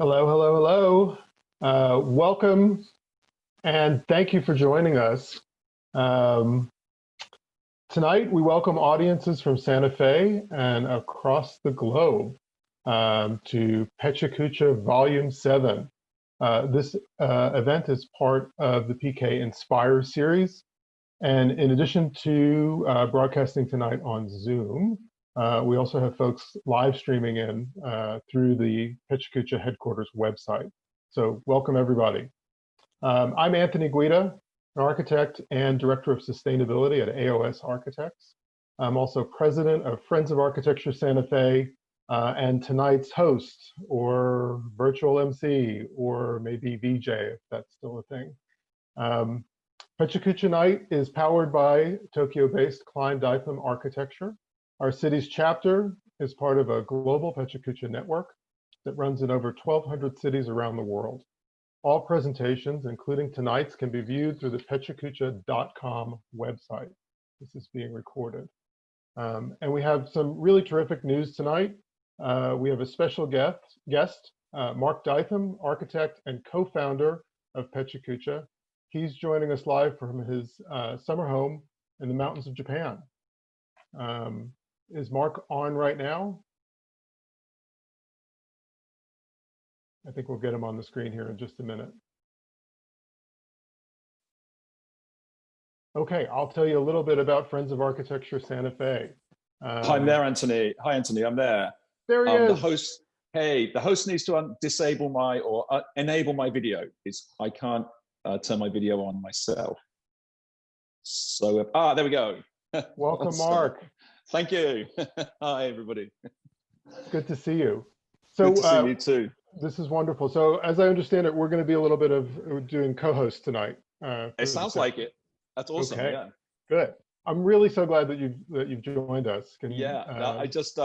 Hello, hello, hello. Welcome and thank you for joining us. Tonight, we welcome audiences from Santa Fe and across the globe to PechaKucha Volume 7. This event is part of the PK Inspire series. And in addition to broadcasting tonight on Zoom, we also have folks live streaming in through the PechaKucha headquarters website. So welcome everybody. I'm Anthony Guida, an architect and director of sustainability at AOS Architects. I'm also president of Friends of Architecture Santa Fe and tonight's host or virtual MC or maybe VJ if that's still a thing. PechaKucha Night is powered by Tokyo-based Klein Dytham Architecture. Our city's chapter is part of a global PechaKucha network that runs in over 1,200 cities around the world. All presentations, including tonight's, can be viewed through the pechakucha.com website. This is being recorded. And we have some really terrific news tonight. We have a special guest, Mark Dytham, architect and co-founder of PechaKucha. He's joining us live from his summer home in the mountains of Japan. Is Mark on right now? I think we'll get him on the screen here in just a minute. Okay, I'll tell you a little bit about Friends of Architecture Santa Fe. Hi, I'm there, Anthony. Hi, Anthony, I'm there. There he is. The host, hey, the host needs to disable my or enable my video. I can't turn my video on myself. So, there we go. Welcome, Mark. Thank you. Hi, everybody. Good to see you. So, good to see you too. This is wonderful. So, as I understand it, we're going to be a little bit of doing co-host tonight. It sounds like it. That's awesome. Okay. Yeah. Good. I'm really so glad that you've joined us. I just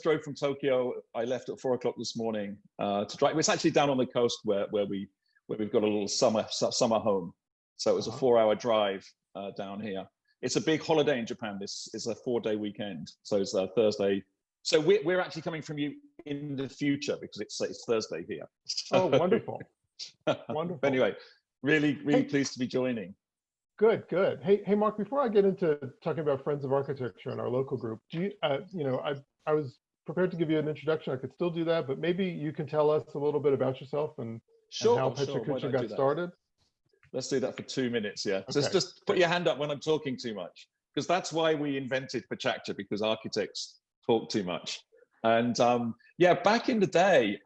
drove from Tokyo. I left at 4 o'clock this morning to drive. It's actually down on the coast where we've got a little summer home. So it was a 4-hour drive down here. It's a big holiday in Japan. This is a 4-day weekend. So it's Thursday. So we're actually coming from you in the future because it's Thursday here. Oh, wonderful. Wonderful. Anyway, really pleased to be joining. Good. Hey, Mark, before I get into talking about Friends of Architecture and our local group, do you, I was prepared to give you an introduction. I could still do that, but maybe you can tell us a little bit about yourself and how PechaKucha got started. Let's do that for 2 minutes, yeah. Okay. Just put your hand up when I'm talking too much, because that's why we invented PechaKucha, because architects talk too much. And yeah, back in the day,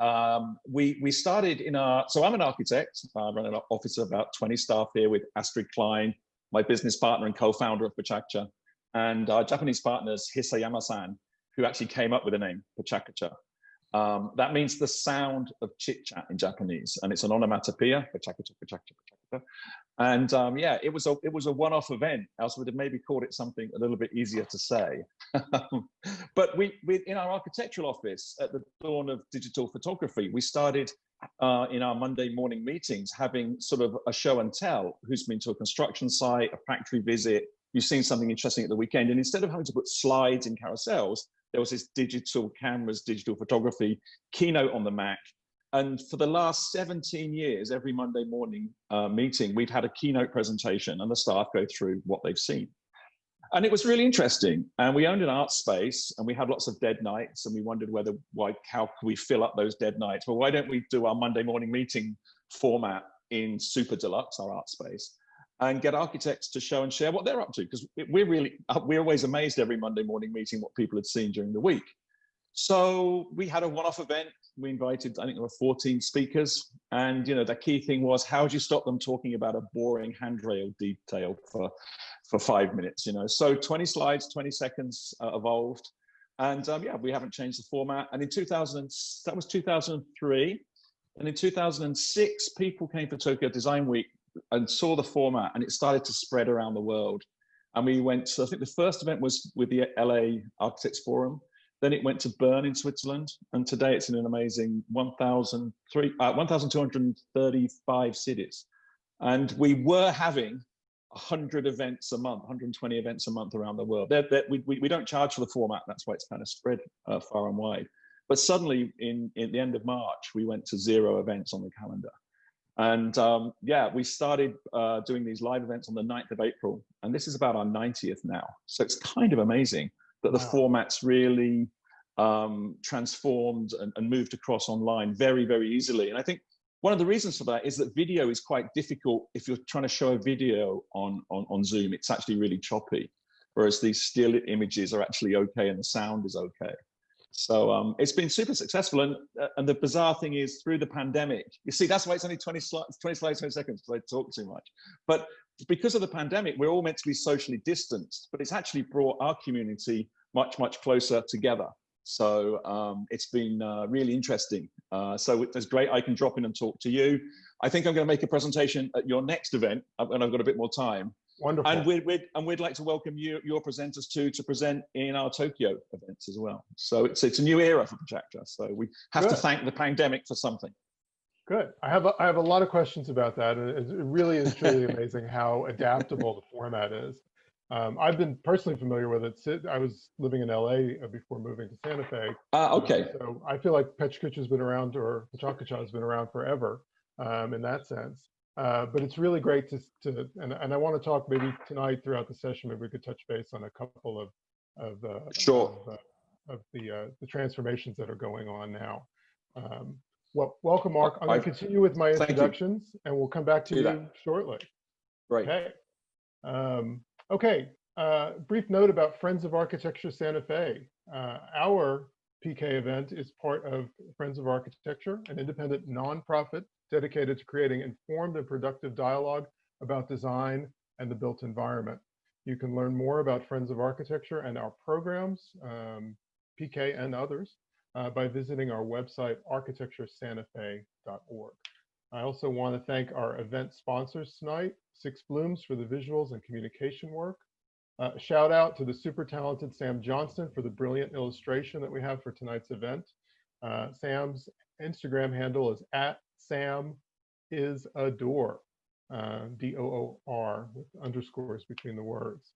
we started in so I'm an architect. I run an office of about 20 staff here with Astrid Klein, my business partner and co-founder of PechaKucha, and our Japanese partners, Hisayama-san, who actually came up with the name PechaKucha. That means the sound of chit-chat in Japanese, and it's an onomatopoeia, PechaKucha, PechaKucha, PechaKucha. And yeah, it was a one-off event, else we'd have maybe called it something a little bit easier to say. But we in our architectural office at the dawn of digital photography, we started in our Monday morning meetings having sort of a show and tell. Who's been to a construction site, a factory visit, you've seen something interesting at the weekend, and instead of having to put slides in carousels, there was this digital cameras, digital photography keynote on the Mac. And for the last 17 years, every Monday morning meeting, we've had a keynote presentation and the staff go through what they've seen. And it was really interesting. And we owned an art space and we had lots of dead nights, and we wondered how could we fill up those dead nights? Well, why don't we do our Monday morning meeting format in Super Deluxe, our art space, and get architects to show and share what they're up to? Because we're always amazed every Monday morning meeting what people had seen during the week. So we had a one-off event. We invited, I think there were 14 speakers. And the key thing was, how do you stop them talking about a boring handrail detail for 5 minutes? So 20 slides, 20 seconds evolved. And yeah, we haven't changed the format. And in that was 2003. And in 2006, people came for Tokyo Design Week and saw the format, and it started to spread around the world. And we went to, I think the first event was with the LA Architects Forum. Then it went to Bern in Switzerland, and today it's in an amazing 1,235 cities. And we were having 100 events a month, 120 events a month around the world. We don't charge for the format, that's why it's kind of spread far and wide. But suddenly in the end of March, we went to 0 events on the calendar. And yeah, we started doing these live events on the 9th of April. And this is about our 90th now. So it's kind of amazing that the format's really transformed and moved across online very, very easily. And I think one of the reasons for that is that video is quite difficult. If you're trying to show a video on Zoom, it's actually really choppy, whereas these still images are actually okay and the sound is okay. So it's been super successful. And the bizarre thing is, through the pandemic, you see, that's why it's only 20 seconds, 20 seconds, because I talk too much. But because of the pandemic, we're all meant to be socially distanced, but it's actually brought our community much, much closer together. So it's been really interesting. So it's great. I can drop in and talk to you. I think I'm going to make a presentation at your next event when I've got a bit more time. Wonderful. And we'd like to welcome your presenters to present in our Tokyo events as well. So it's a new era for PechaKucha. So we have to thank the pandemic for something. Good. I have a lot of questions about that. And it really is truly amazing how adaptable the format is. I've been personally familiar with it. I was living in LA before moving to Santa Fe. Okay. So I feel like PechaKucha has been around, or PechaKucha has been around forever in that sense. But it's really great and I want to talk maybe tonight throughout the session, maybe we could touch base on a couple of the transformations that are going on now. Well, welcome, Mark. I'm going to continue with my introductions, and we'll come back to you shortly. Right. Okay. Okay. Brief note about Friends of Architecture Santa Fe. Our PK event is part of Friends of Architecture, an independent nonprofit dedicated to creating informed and productive dialogue about design and the built environment. You can learn more about Friends of Architecture and our programs, PK and others, by visiting our website, architecturesantafe.org. I also want to thank our event sponsors tonight, Six Blooms for the visuals and communication work. Shout out to the super talented Sam Johnston for the brilliant illustration that we have for tonight's event. Sam's Instagram handle is @SamIsAdoor, DOOR, with underscores between the words.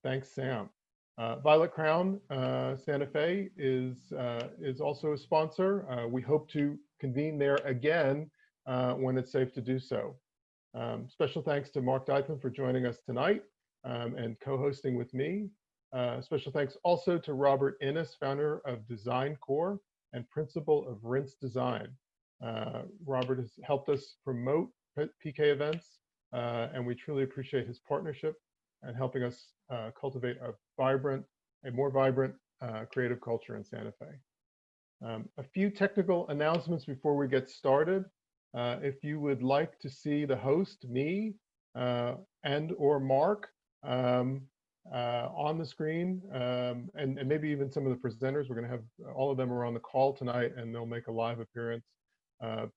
Thanks, Sam. Violet Crown Santa Fe is also a sponsor. We hope to convene there again when it's safe to do so. Special thanks to Mark Dytham for joining us tonight and co-hosting with me. Special thanks also to Robert Innes, founder of Design Core and principal of Rinse Design. Robert has helped us promote PK events, and we truly appreciate his partnership and helping us cultivate a more vibrant creative culture in Santa Fe. A few technical announcements before we get started. If you would like to see the host, me, and or Mark on the screen, and maybe even some of the presenters, we're going to have all of them are on the call tonight, and they'll make a live appearance.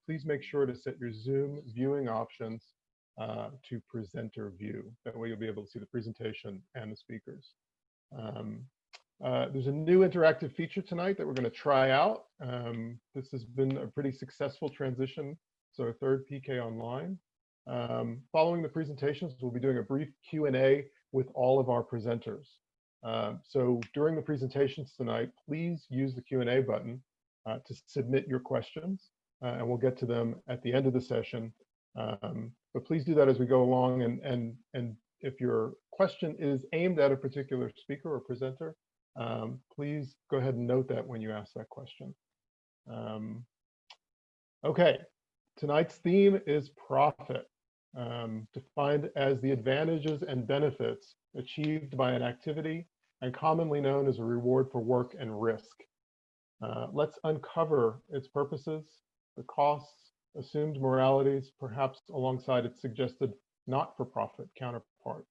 Please make sure to set your Zoom viewing options to presenter view. That way you'll be able to see the presentation and the speakers. There's a new interactive feature tonight that we're going to try out. This has been a pretty successful transition, so our third PK online. Following the presentations, we'll be doing a brief Q&A with all of our presenters. So during the presentations tonight, please use the Q&A button to submit your questions, and we'll get to them at the end of the session. But please do that as we go along, and if your question is aimed at a particular speaker or presenter, please go ahead and note that when you ask that question. Okay, tonight's theme is profit, defined as the advantages and benefits achieved by an activity and commonly known as a reward for work and risk. Let's uncover its purposes, the costs, assumed moralities, perhaps alongside its suggested not-for-profit counterpart.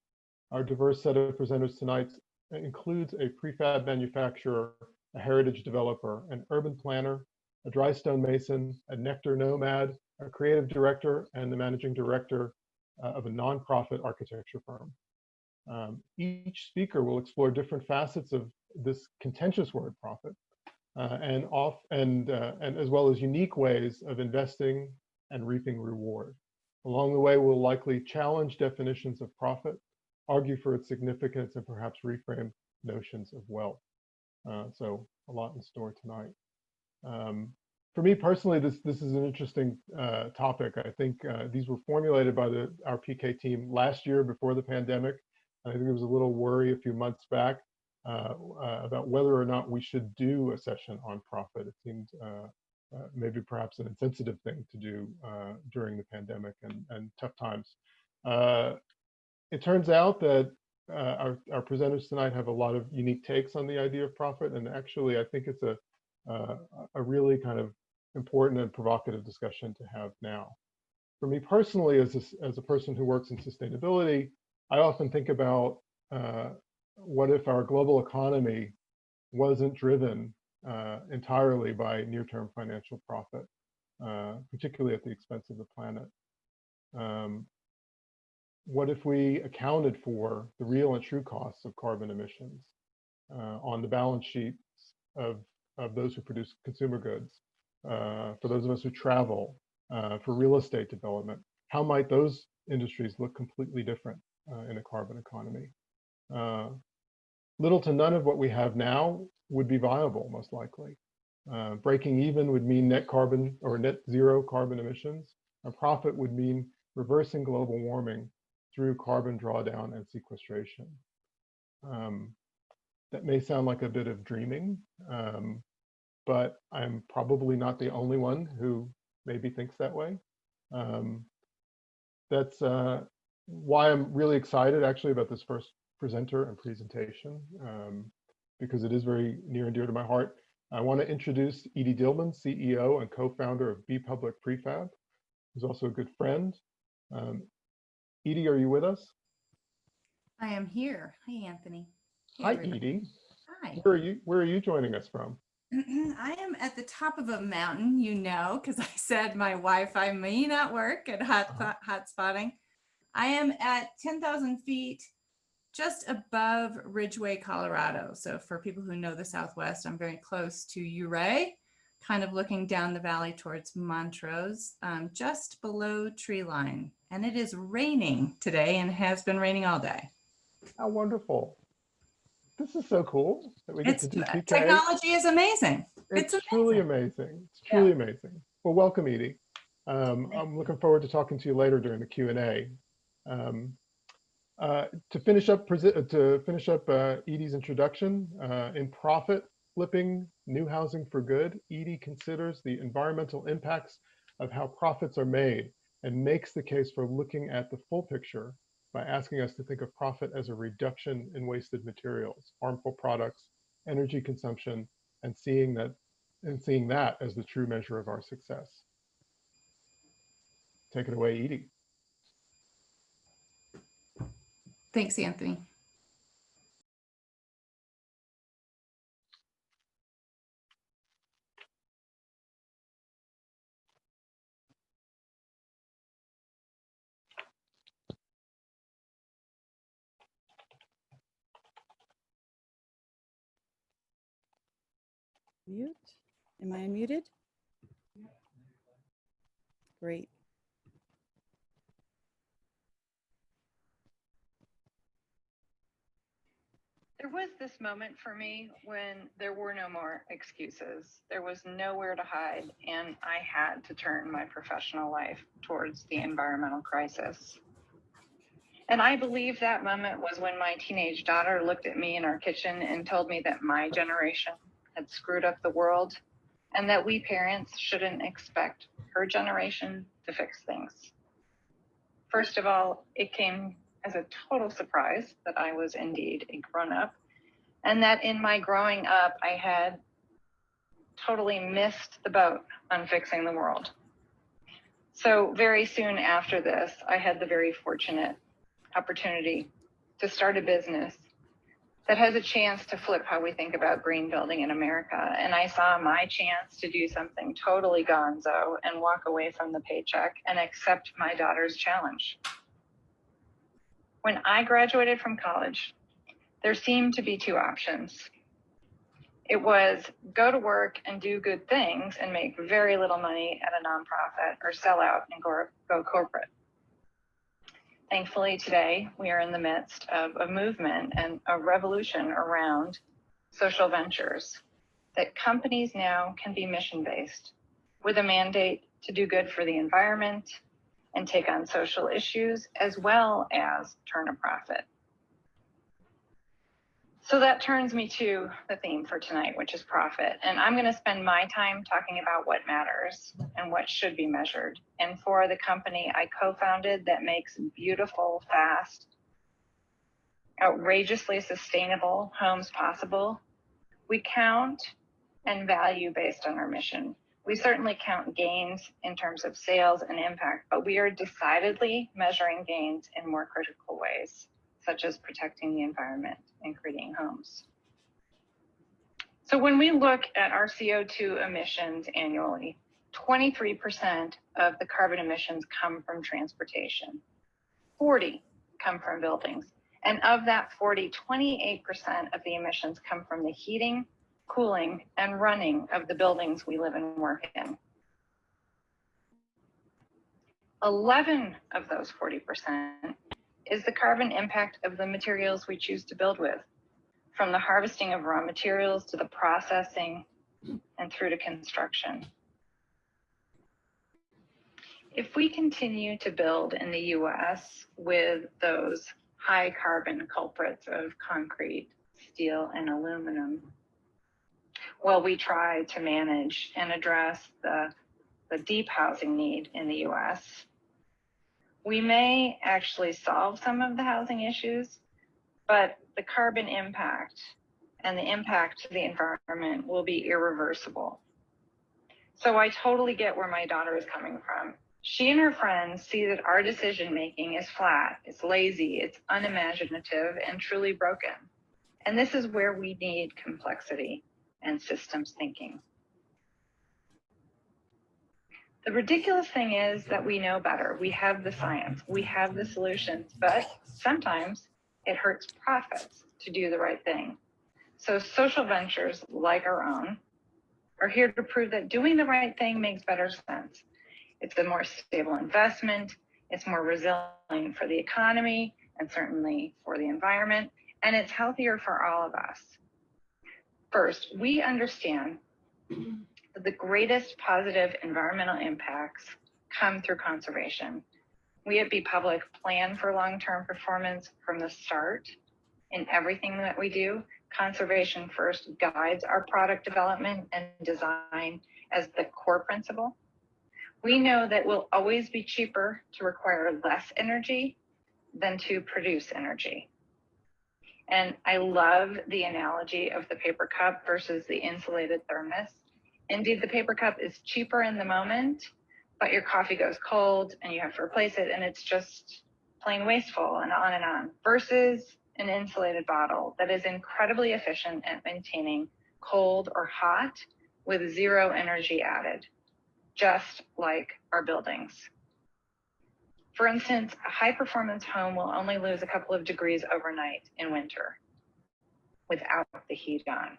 Our diverse set of presenters tonight includes a prefab manufacturer, a heritage developer, an urban planner, a drystone mason, a nectar nomad, a creative director, and the managing director of a nonprofit architecture firm. Each speaker will explore different facets of this contentious word profit, and as well as unique ways of investing and reaping reward. Along the way, we'll likely challenge definitions of profit, argue for its significance, and perhaps reframe notions of wealth. So a lot in store tonight. For me personally, this is an interesting topic. I think these were formulated by our PK team last year before the pandemic. I think there was a little worry a few months back about whether or not we should do a session on profit. It seemed maybe perhaps an insensitive thing to do during the pandemic and tough times. It turns out that our presenters tonight have a lot of unique takes on the idea of profit, and actually I think it's a really kind of important and provocative discussion to have now. For me personally, as a person who works in sustainability, I often think about what if our global economy wasn't driven entirely by near-term financial profit, particularly at the expense of the planet. What if we accounted for the real and true costs of carbon emissions on the balance sheets of those who produce consumer goods, for those of us who travel, for real estate development? How might those industries look completely different in a carbon economy? Little to none of what we have now would be viable, most likely. Breaking even would mean net zero carbon emissions. A profit would mean reversing global warming through carbon drawdown and sequestration. That may sound like a bit of dreaming, but I'm probably not the only one who maybe thinks that way. That's why I'm really excited actually about this first presenter and presentation, because it is very near and dear to my heart. I want to introduce Edie Dillman, CEO and co-founder of Be Public Prefab, who's also a good friend. Edie, are you with us? I am here. Hi, Anthony. Hey, Hi, everybody. Edie. Hi. Where are you joining us from? I am at the top of a mountain, you know, because I said my Wi-Fi may not work at hot spotting. I am at 10,000 feet, just above Ridgeway, Colorado. So for people who know the Southwest, I'm very close to Ouray, kind of looking down the valley towards Montrose, just below tree line. And it is raining today and has been raining all day. How wonderful. This is so cool that we get to do PK. Technology is amazing. It's truly amazing. It's truly amazing. Well, welcome, Edie. I'm looking forward to talking to you later during the Q&A. To finish up Edie's introduction, in Profit Flipping New Housing for Good, Edie considers the environmental impacts of how profits are made and makes the case for looking at the full picture by asking us to think of profit as a reduction in wasted materials, harmful products, energy consumption, and seeing that as the true measure of our success. Take it away, Edie. Thanks, Anthony. Mute? Am I unmuted? Great. There was this moment for me when there were no more excuses. There was nowhere to hide, and I had to turn my professional life towards the environmental crisis. And I believe that moment was when my teenage daughter looked at me in our kitchen and told me that my generation had screwed up the world and that we parents shouldn't expect her generation to fix things. First of all, it came as a total surprise that I was indeed a grown-up, and that in my growing up, I had totally missed the boat on fixing the world. So very soon after this, I had the very fortunate opportunity to start a business that has a chance to flip how we think about green building in America. And I saw my chance to do something totally gonzo and walk away from the paycheck and accept my daughter's challenge. When I graduated from college, there seemed to be two options. It was go to work and do good things and make very little money at a nonprofit, or sell out and go corporate. Thankfully, today, we are in the midst of a movement and a revolution around social ventures. that companies now can be mission-based with a mandate to do good for the environment and take on social issues as well as turn a profit. So that turns me to the theme for tonight, which is profit. And I'm going to spend my time talking about what matters and what should be measured. And for the company I co-founded that makes beautiful, fast, outrageously sustainable homes possible, we count and value based on our mission. We certainly count gains in terms of sales and impact, but we are decidedly measuring gains in more critical ways, such as protecting the environment and creating homes. So when we look at our CO2 emissions annually, 23% of the carbon emissions come from transportation, 40 come from buildings. And of that 40, 28% of the emissions come from the heating, cooling, and running of the buildings we live and work in. 11 of those 40% is the carbon impact of the materials we choose to build with, from the harvesting of raw materials to the processing and through to construction. If we continue to build in the US with those high carbon culprits of concrete, steel, and aluminum, while we try to manage and address the deep housing need in the US, we may actually solve some of the housing issues, but the carbon impact and the impact to the environment will be irreversible. So I totally get where my daughter is coming from. She and her friends see that our decision-making is flat, it's lazy, it's unimaginative, and truly broken. And this is where we need complexity and systems thinking. The ridiculous thing is that we know better. We have the science, we have the solutions, but sometimes it hurts profits to do the right thing. So social ventures like our own are here to prove that doing the right thing makes better sense. It's a more stable investment, it's more resilient for the economy and certainly for the environment, and it's healthier for all of us. First, we understand that the greatest positive environmental impacts come through conservation. We at Be Public plan for long-term performance from the start in everything that we do. Conservation first guides our product development and design as the core principle. We know that will always be cheaper to require less energy than to produce energy. And I love the analogy of the paper cup versus the insulated thermos. Indeed, the paper cup is cheaper in the moment, but your coffee goes cold and you have to replace it, and it's just plain wasteful and on, versus an insulated bottle that is incredibly efficient at maintaining cold or hot with zero energy added, just like our buildings. For instance, a high-performance home will only lose a couple of degrees overnight in winter without the heat on.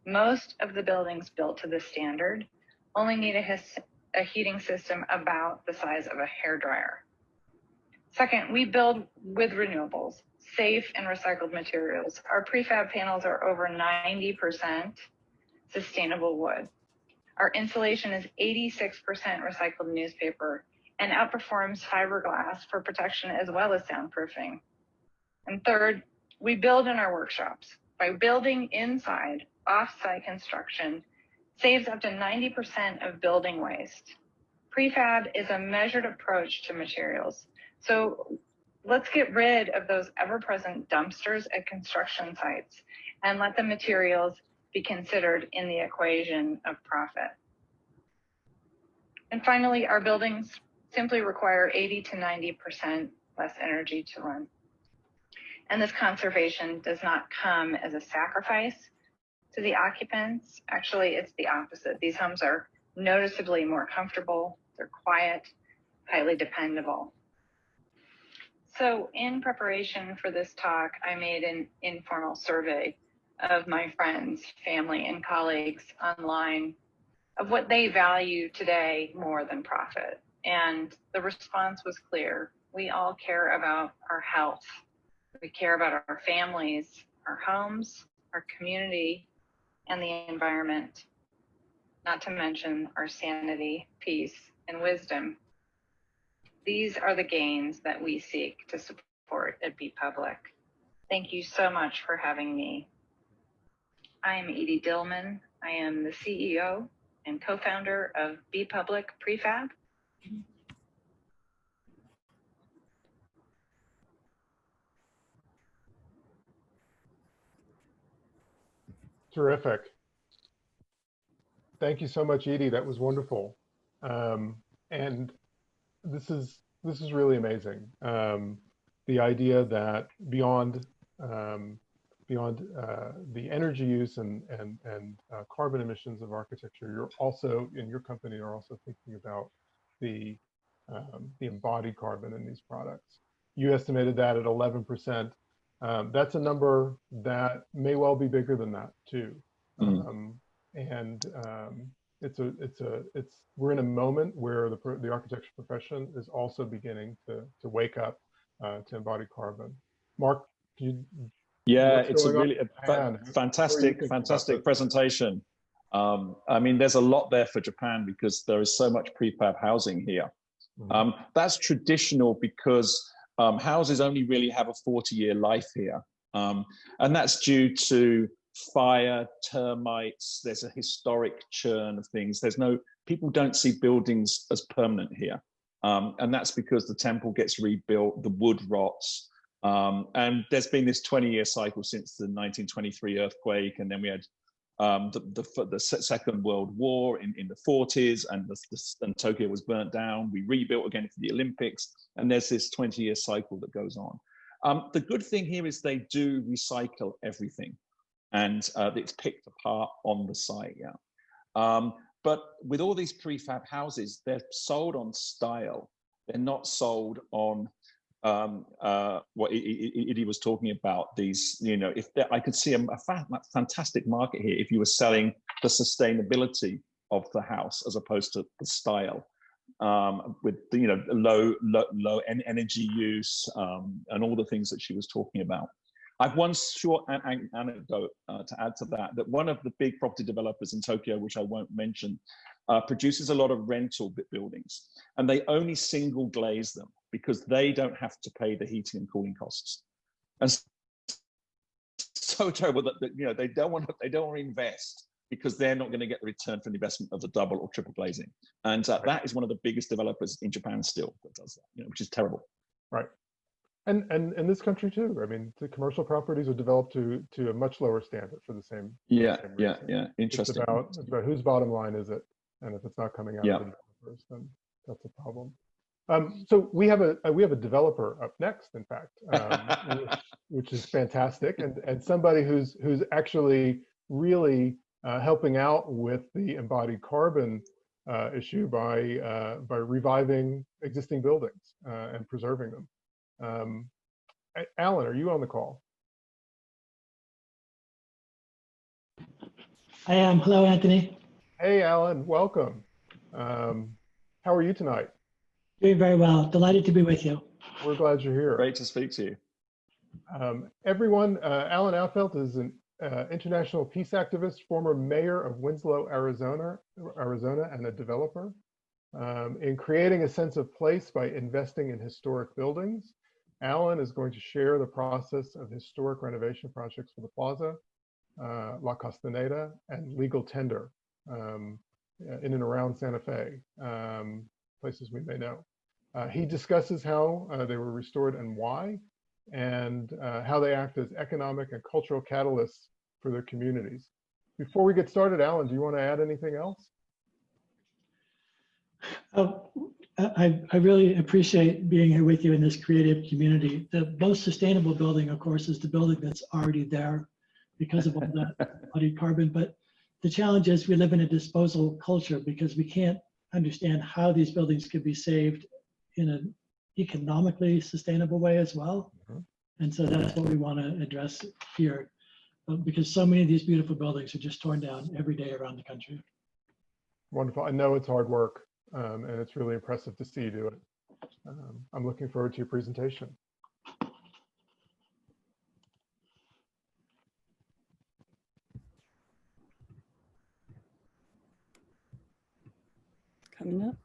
Most of the buildings built to this standard only need a heating system about the size of a hairdryer. Second, we build with renewables, safe and recycled materials. Our prefab panels are over 90% sustainable wood. Our insulation is 86% recycled newspaper and outperforms fiberglass for protection as well as soundproofing. And third, we build in our workshops. By building inside, off-site construction saves up to 90% of building waste. Prefab is a measured approach to materials. So let's get rid of those ever-present dumpsters at construction sites and let the materials be considered in the equation of profit. And finally, our buildings simply require 80 to 90% less energy to run. And this conservation does not come as a sacrifice to the occupants. Actually, it's the opposite. These homes are noticeably more comfortable, they're quiet, highly dependable. So in preparation for this talk, I made an informal survey of my friends, family, and colleagues online of what they value today more than profit. And the response was clear. We all care about our health. We care about our families, our homes, our community, and the environment, not to mention our sanity, peace, and wisdom. These are the gains that we seek to support at Be Public. Thank you so much for having me. I am Edie Dillman. I am the CEO and co-founder of Be Public Prefab. Terrific. Thank you so much, Edie. That was wonderful. And this is really amazing. The idea that beyond the energy use and carbon emissions of architecture, you're also, in your company, are also thinking about the embodied carbon in these products. You estimated that at 11%. That's a number that may well be bigger than that too. We're in a moment where the architecture profession is also beginning to wake up to embodied carbon. Mark, can you? Yeah, it's a really fantastic presentation. I mean, there's a lot there for Japan because there is so much prefab housing here. That's traditional because houses only really have a 40-year life here. And that's due to fire, termites, there's a historic churn of things. People don't see buildings as permanent here. And that's because the temple gets rebuilt, the wood rots. And there's been this 20-year cycle since the 1923 earthquake. And then we had the Second World War in the 40s, and Tokyo was burnt down. We rebuilt again for the Olympics. And there's this 20-year cycle that goes on. The good thing here is they do recycle everything. And it's picked apart on the site, yeah. But with all these prefab houses, they're sold on style. They're not sold on what Edie was talking about. These, I could see a fantastic market here if you were selling the sustainability of the house as opposed to the style, with low energy use and all the things that she was talking about. I've one short anecdote to add to that one of the big property developers in Tokyo, which I won't mention, produces a lot of rental buildings, and they only single glaze them because they don't have to pay the heating and cooling costs. And so terrible that they don't want to invest because they're not going to get the return from the investment of the double or triple glazing. And that is one of the biggest developers in Japan still that does that, which is terrible. Right. And in this country too. I mean, the commercial properties are developed to a much lower standard for the same. Yeah. It's Interesting. about whose bottom line is it, and if it's not coming out of the developers, then that's a problem. So we have a developer up next, in fact, which is fantastic, and somebody who's actually really helping out with the embodied carbon issue by reviving existing buildings and preserving them. Alan, are you on the call? I am. Hello, Anthony. Hey, Alan, welcome. How are you tonight? Doing very well. Delighted to be with you. We're glad you're here. Great to speak to you. Everyone, Alan Ilfeld is an international peace activist, former mayor of Winslow, Arizona, and a developer. In creating a sense of place by investing in historic buildings, Alan is going to share the process of historic renovation projects for the Plaza, La Castaneda, and legal tender in and around Santa Fe, places we may know. He discusses how they were restored and why, and how they act as economic and cultural catalysts for their communities. Before we get started, Alan, do you want to add anything else? I really appreciate being here with you in this creative community. The most sustainable building, of course, is the building that's already there because of all that embodied carbon. But the challenge is we live in a disposal culture because we can't understand how these buildings could be saved in an economically sustainable way as well. And so that's what we want to address here, because so many of these beautiful buildings are just torn down every day around the country. Wonderful. I know it's hard work, and it's really impressive to see you do it. I'm looking forward to your presentation. Coming up.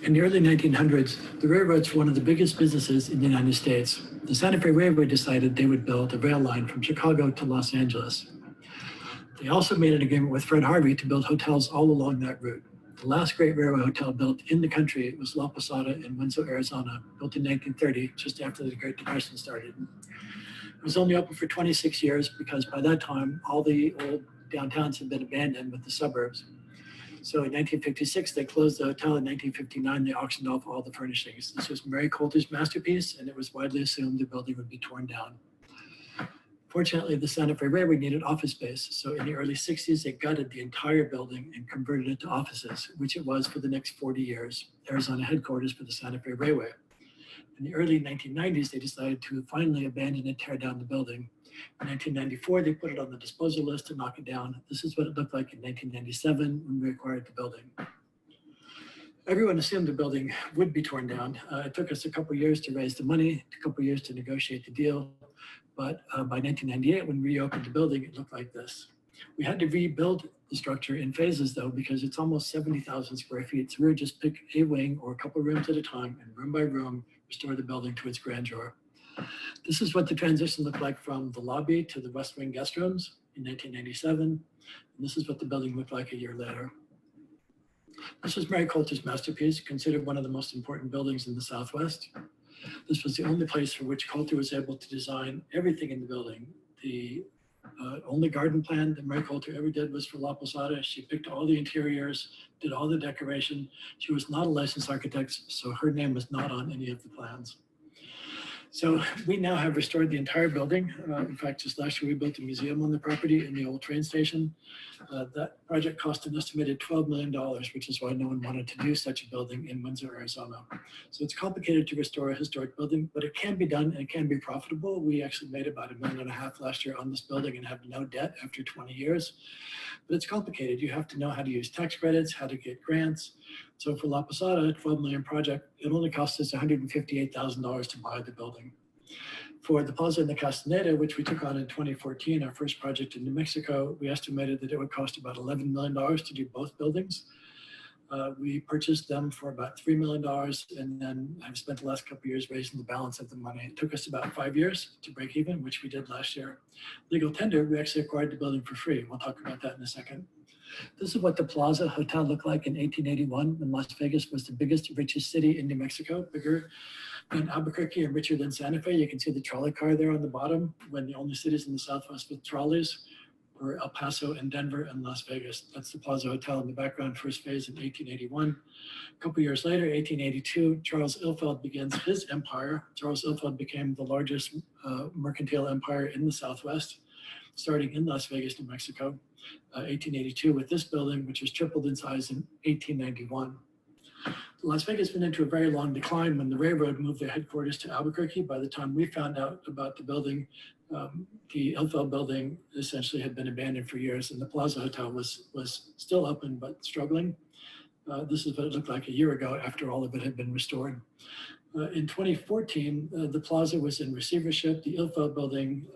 In the early 1900s, the railroads were one of the biggest businesses in the United States. The Santa Fe Railway decided they would build a rail line from Chicago to Los Angeles. They also made an agreement with Fred Harvey to build hotels all along that route. The last great railway hotel built in the country was La Posada in Winslow, Arizona, built in 1930, just after the Great Depression started. It was only open for 26 years because by that time, all the old downtowns had been abandoned with the suburbs. So in 1956, they closed the hotel. In 1959, they auctioned off all the furnishings. This was Mary Coulter's masterpiece, and it was widely assumed the building would be torn down. Fortunately, the Santa Fe Railway needed office space. So in the early 60s, they gutted the entire building and converted it to offices, which it was for the next 40 years, Arizona headquarters for the Santa Fe Railway. In the early 1990s, they decided to finally abandon and tear down the building. In 1994, they put it on the disposal list to knock it down. This is what it looked like in 1997 when we acquired the building. Everyone assumed the building would be torn down. It took us a couple years to raise the money, a couple years to negotiate the deal. But by 1998, when we reopened the building, it looked like this. We had to rebuild the structure in phases though, because it's almost 70,000 square feet. So we would just pick a wing or a couple rooms at a time and room by room, restore the building to its grandeur. This is what the transition looked like from the lobby to the West Wing guest rooms in 1997. And this is what the building looked like a year later. This was Mary Coulter's masterpiece, considered one of the most important buildings in the Southwest. This was the only place for which Coulter was able to design everything in the building. The only garden plan that Mary Coulter ever did was for La Posada. She picked all the interiors, did all the decoration. She was not a licensed architect, so her name was not on any of the plans. So we now have restored the entire building. In fact, just last year we built a museum on the property in the old train station. That project cost an estimated $12 million, which is why no one wanted to do such a building in Windsor, Arizona. So it's complicated to restore a historic building, but it can be done and it can be profitable. We actually made about $1.5 million last year on this building and have no debt after 20 years. But it's complicated. You have to know how to use tax credits, how to get grants. So for La Posada, a $12 million project, it only cost us $158,000 to buy the building. For the Plaza and the Castaneda, which we took on in 2014, our first project in New Mexico, we estimated that it would cost about $11 million to do both buildings. We purchased them for about $3 million and then I've spent the last couple of years raising the balance of the money. It took us about 5 years to break even, which we did last year. Legal tender, we actually acquired the building for free. We'll talk about that in a second. This is what the Plaza Hotel looked like in 1881 when Las Vegas was the biggest, richest city in New Mexico, bigger than Albuquerque and richer than Santa Fe. You can see the trolley car there on the bottom, when the only cities in the Southwest with trolleys were El Paso and Denver and Las Vegas. That's the Plaza Hotel in the background, first phase in 1881. A couple years later, 1882, Charles Ilfeld begins his empire. Charles Ilfeld became the largest mercantile empire in the Southwest, starting in Las Vegas, New Mexico. 1882 with this building, which was tripled in size in 1891. Las Vegas went into a very long decline when the railroad moved their headquarters to Albuquerque. By the time we found out about the building, the Ilfeld building essentially had been abandoned for years, and the Plaza Hotel was still open but struggling. This is what it looked like a year ago after all of it had been restored. In 2014, the Plaza was in receivership. The Ilfeld building,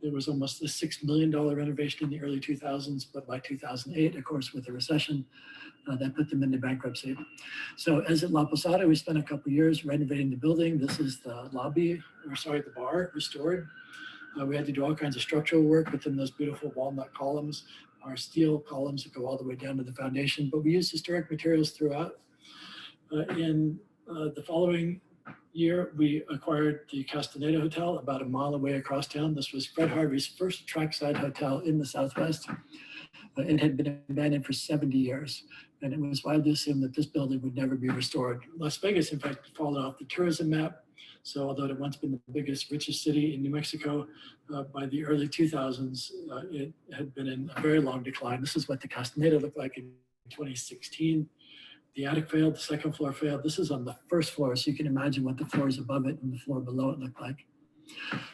there was almost a $6 million renovation in the early 2000s, but by 2008, of course, with the recession, that put them into bankruptcy. So as at La Posada, we spent a couple of years renovating the building. This is the lobby, or sorry, the bar restored. We had to do all kinds of structural work within those beautiful walnut columns, our steel columns that go all the way down to the foundation, but we used historic materials throughout. In the following year, we acquired the Castaneda Hotel about a mile away across town. This was Fred Harvey's first trackside hotel in the Southwest. It had been abandoned for 70 years, and it was widely assumed that this building would never be restored. Las Vegas, in fact, had fallen off the tourism map. So although it had once been the biggest, richest city in New Mexico, by the early 2000s, it had been in a very long decline. This is what the Castaneda looked like in 2016. The attic failed, the second floor failed. This is on the first floor, so you can imagine what the floors above it and the floor below it looked like.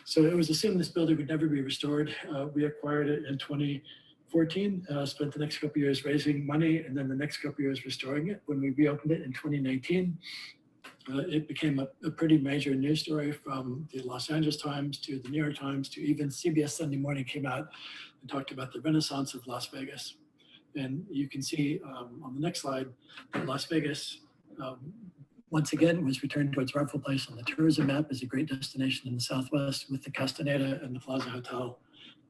So it was assumed this building would never be restored. We acquired it in 2014, spent the next couple of years raising money, and then the next couple of years restoring it. When we reopened it in 2019, it became a pretty major news story, from the Los Angeles Times to the New York Times to even CBS Sunday Morning came out and talked about the renaissance of Las Vegas. And you can see on the next slide that Las Vegas, once again, was returned to its rightful place on the tourism map as a great destination in the Southwest, with the Castaneda and the Plaza Hotel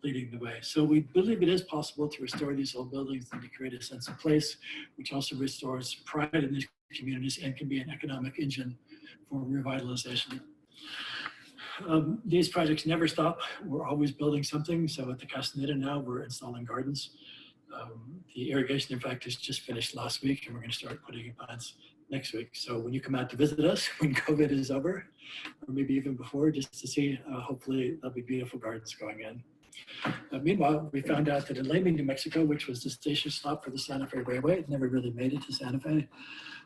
leading the way. So we believe it is possible to restore these old buildings and to create a sense of place, which also restores pride in these communities and can be an economic engine for revitalization. These projects never stop. We're always building something. So at the Castaneda now, we're installing gardens. The irrigation, in fact, has just finished last week, and we're going to start putting in plants next week. So when you come out to visit us, when COVID is over, or maybe even before, just to see, hopefully there'll be beautiful gardens going in. Meanwhile, we found out that in Lamy, New Mexico, which was the station stop for the Santa Fe Railway, it never really made it to Santa Fe.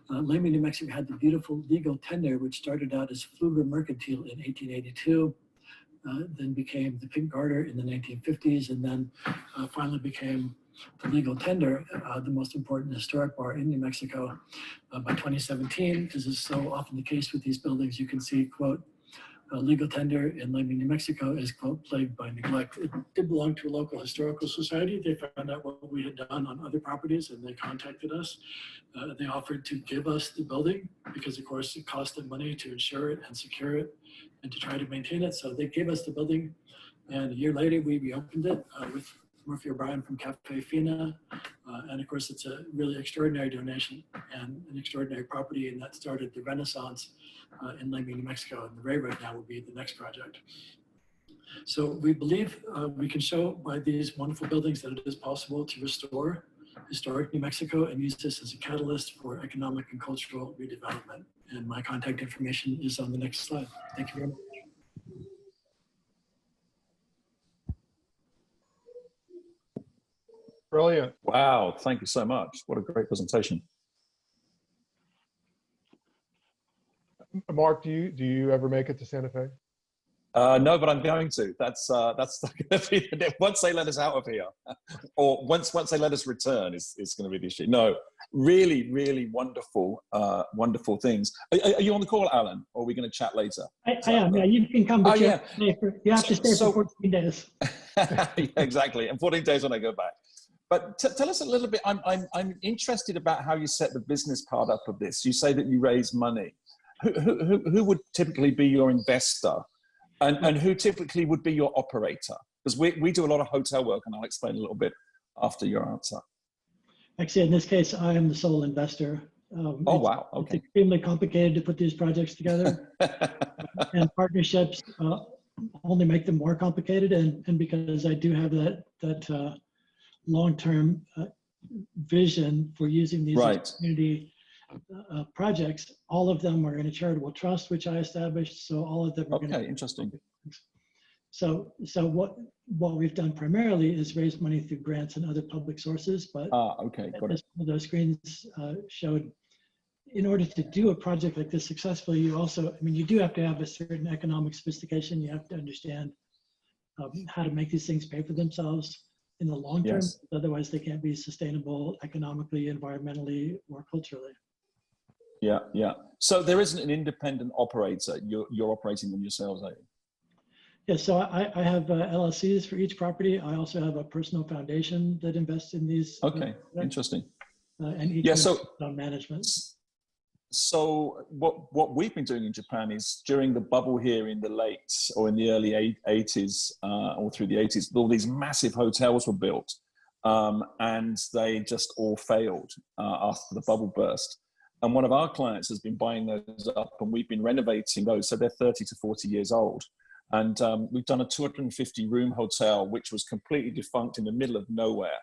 Lamy, New Mexico had the beautiful legal tender, which started out as Fluger Mercantile in 1882, then became the Pink Garter in the 1950s, and then finally became the legal tender, the most important historic bar in New Mexico by 2017. As is so often the case with these buildings, you can see, quote, legal tender in Lamy, New Mexico is, quote, plagued by neglect. It did belong to a local historical society. They found out what we had done on other properties, and they contacted us. They offered to give us the building because, of course, it cost them money to insure it and secure it and to try to maintain it. So they gave us the building, and a year later we reopened it with Murphy O'Brien from Cafe Fina. And of course, it's a really extraordinary donation and an extraordinary property, and that started the renaissance in Lamy, New Mexico, and the railroad now will be the next project. So we believe we can show by these wonderful buildings that it is possible to restore historic New Mexico and use this as a catalyst for economic and cultural redevelopment. And my contact information is on the next slide. Thank you very much. Brilliant. Wow, thank you so much. What a great presentation. Mark, do you ever make it to Santa Fe? No, but I'm going to. That's going to be once they let us out of here, or once they let us return is going to be the issue. No, really, really wonderful, wonderful things. Are you on the call, Alan, or are we going to chat later? I am. Yeah, you can come, but you have to stay for 14 days. Yeah, exactly, and 14 days when I go back. But tell us a little bit. I'm interested about how you set the business part up of this. You say that you raise money. Who would typically be your investor, and who typically would be your operator? Because we do a lot of hotel work, and I'll explain a little bit after your answer. Actually, in this case, I am the sole investor. Oh, wow. Okay. It's extremely complicated to put these projects together, and partnerships only make them more complicated. And because I do have that long-term vision for using these community projects, all of them are in a charitable trust, which I established. So all of them are interesting. So what we've done primarily is raise money through grants and other public sources. But got it. Those screens showed, in order to do a project like this successfully, you also, you do have to have a certain economic sophistication. You have to understand how to make these things pay for themselves in the long term. Yes. Otherwise, they can't be sustainable economically, environmentally, or culturally. Yeah, yeah. So there isn't an independent operator. You're operating them yourselves, are you? Yeah, so I have LLCs for each property. I also have a personal foundation that invests in these. Okay, interesting. And each on management. So what we've been doing in Japan is, during the bubble here in the late or in the early 80s or through the 80s, all these massive hotels were built, and they just all failed after the bubble burst. And one of our clients has been buying those up, and we've been renovating those. So they're 30 to 40 years old. And we've done a 250 room hotel, which was completely defunct in the middle of nowhere.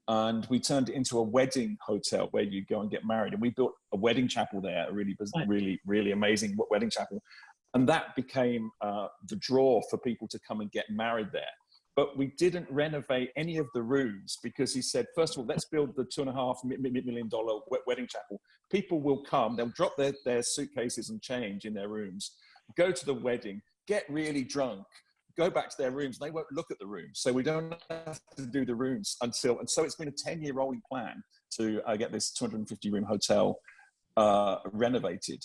And we turned it into a wedding hotel where you go and get married. And we built a wedding chapel there, a really amazing wedding chapel. And that became the draw for people to come and get married there. But we didn't renovate any of the rooms, because he said, first of all, let's build the $2.5 million wedding chapel. People will come, they'll drop their suitcases and change in their rooms, go to the wedding, get really drunk, go back to their rooms, and they won't look at the rooms. So we don't have to do the rooms until, and so it's been a 10-year rolling plan to get this 250 room hotel renovated,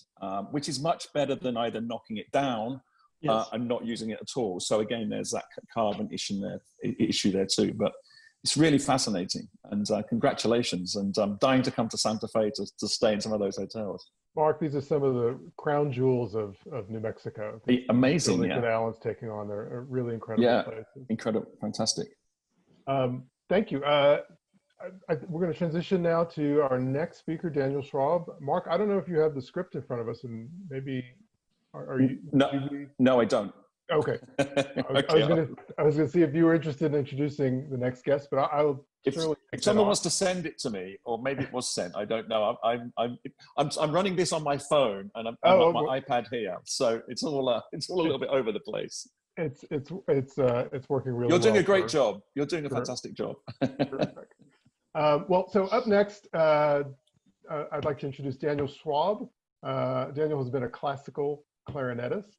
which is much better than either knocking it down Yes. and not using it at all. So again, there's that carbon issue there too. But it's really fascinating, and congratulations. And I'm dying to come to Santa Fe to stay in some of those hotels. Mark, these are some of the crown jewels of New Mexico. Amazing, buildings yeah. that Alan's taking on, they're really incredible Yeah, places. incredible, fantastic. Thank you. We're going to transition now to our next speaker, Daniel Schwab. Mark, I don't know if you have the script in front of us, and maybe are you? No, I don't. Okay. I was going to see if you were interested in introducing the next guest, but I'll surely. If someone wants to send it to me, or maybe it was sent, I don't know. I'm running this on my phone, and I'm on my iPad here, so it's all a little bit over the place. It's working really well. You're doing a great job. You're doing a fantastic job. Terrific. Well, so up next, I'd like to introduce Daniel Schwab. Daniel has been a classical clarinetist,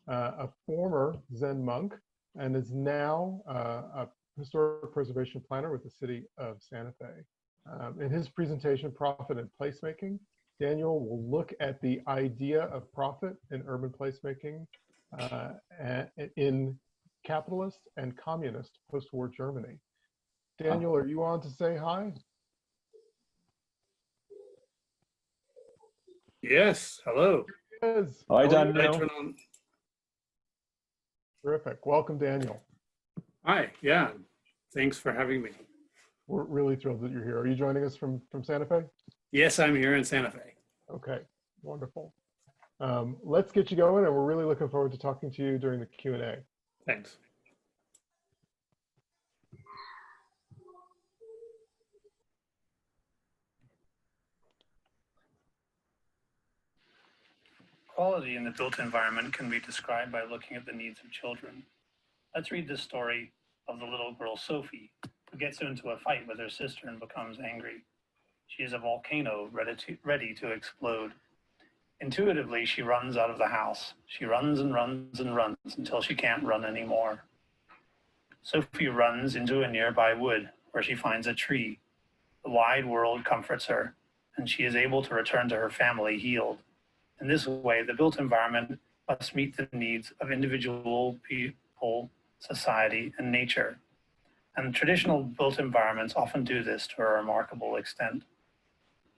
a former Zen monk, and is now a historic preservation planner with the city of Santa Fe. In his presentation, Profit and Placemaking, Daniel will look at the idea of profit in urban placemaking in capitalist and communist post-war Germany. Daniel, are you on to say hi? Yes, hello. Yes. Hi, Daniel. Terrific. Welcome, Daniel. Hi, yeah. Thanks for having me. We're really thrilled that you're here. Are you joining us from Santa Fe? Yes, I'm here in Santa Fe. Okay, wonderful. Let's get you going, and we're really looking forward to talking to you during the Q&A. Thanks. Quality in the built environment can be described by looking at the needs of children. Let's read the story of the little girl Sophie, who gets into a fight with her sister and becomes angry. She is a volcano ready to explode. Intuitively, she runs out of the house. She runs and runs and runs until she can't run anymore. Sophie runs into a nearby wood where she finds a tree. The wide world comforts her, and she is able to return to her family healed. In this way, the built environment must meet the needs of individual people, society, and nature. And traditional built environments often do this to a remarkable extent.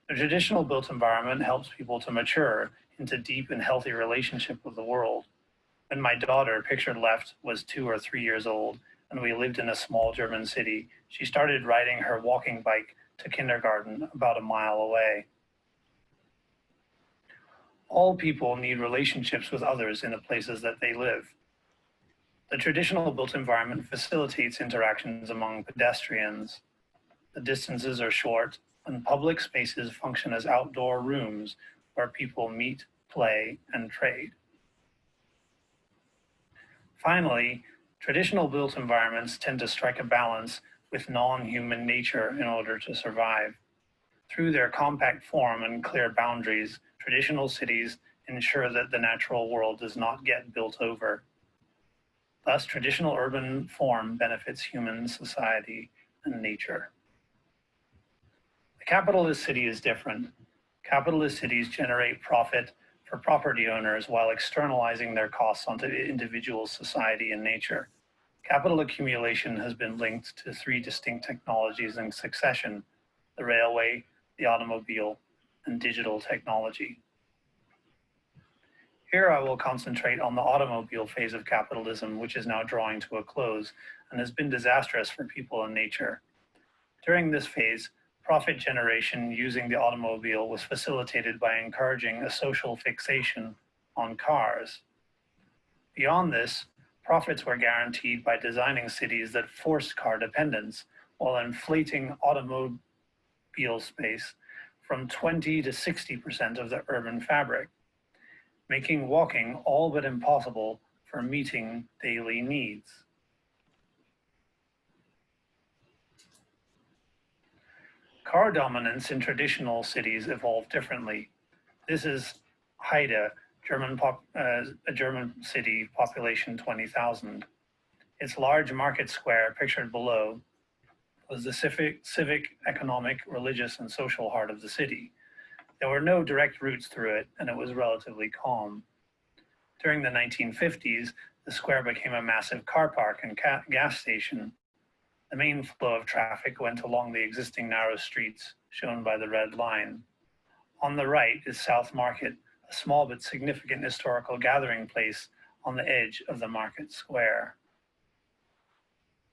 The traditional built environment helps people to mature into deep and healthy relationship with the world. When my daughter, pictured left, was 2 or 3 years old, and we lived in a small German city, she started riding her walking bike to kindergarten about a mile away. All people need relationships with others in the places that they live. The traditional built environment facilitates interactions among pedestrians. The distances are short, and public spaces function as outdoor rooms where people meet, play, and trade. Finally, traditional built environments tend to strike a balance with non-human nature in order to survive. Through their compact form and clear boundaries, traditional cities ensure that the natural world does not get built over. Thus, traditional urban form benefits human society and nature. The capitalist city is different. Capitalist cities generate profit for property owners while externalizing their costs onto individual society and nature. Capital accumulation has been linked to 3 distinct technologies in succession: the railway, the automobile, and digital technology. Here I will concentrate on the automobile phase of capitalism, which is now drawing to a close and has been disastrous for people and nature. During this phase, profit generation using the automobile was facilitated by encouraging a social fixation on cars. Beyond this, profits were guaranteed by designing cities that forced car dependence while inflating automobile space from 20 to 60% of the urban fabric, making walking all but impossible for meeting daily needs. Car dominance in traditional cities evolved differently. This is Haida, a German city, population 20,000. Its large market square, pictured below, was the civic, economic, religious, and social heart of the city. There were no direct routes through it, and it was relatively calm. During the 1950s, the square became a massive car park and gas station. The main flow of traffic went along the existing narrow streets shown by the red line. On the right is South Market, a small but significant historical gathering place on the edge of the market square.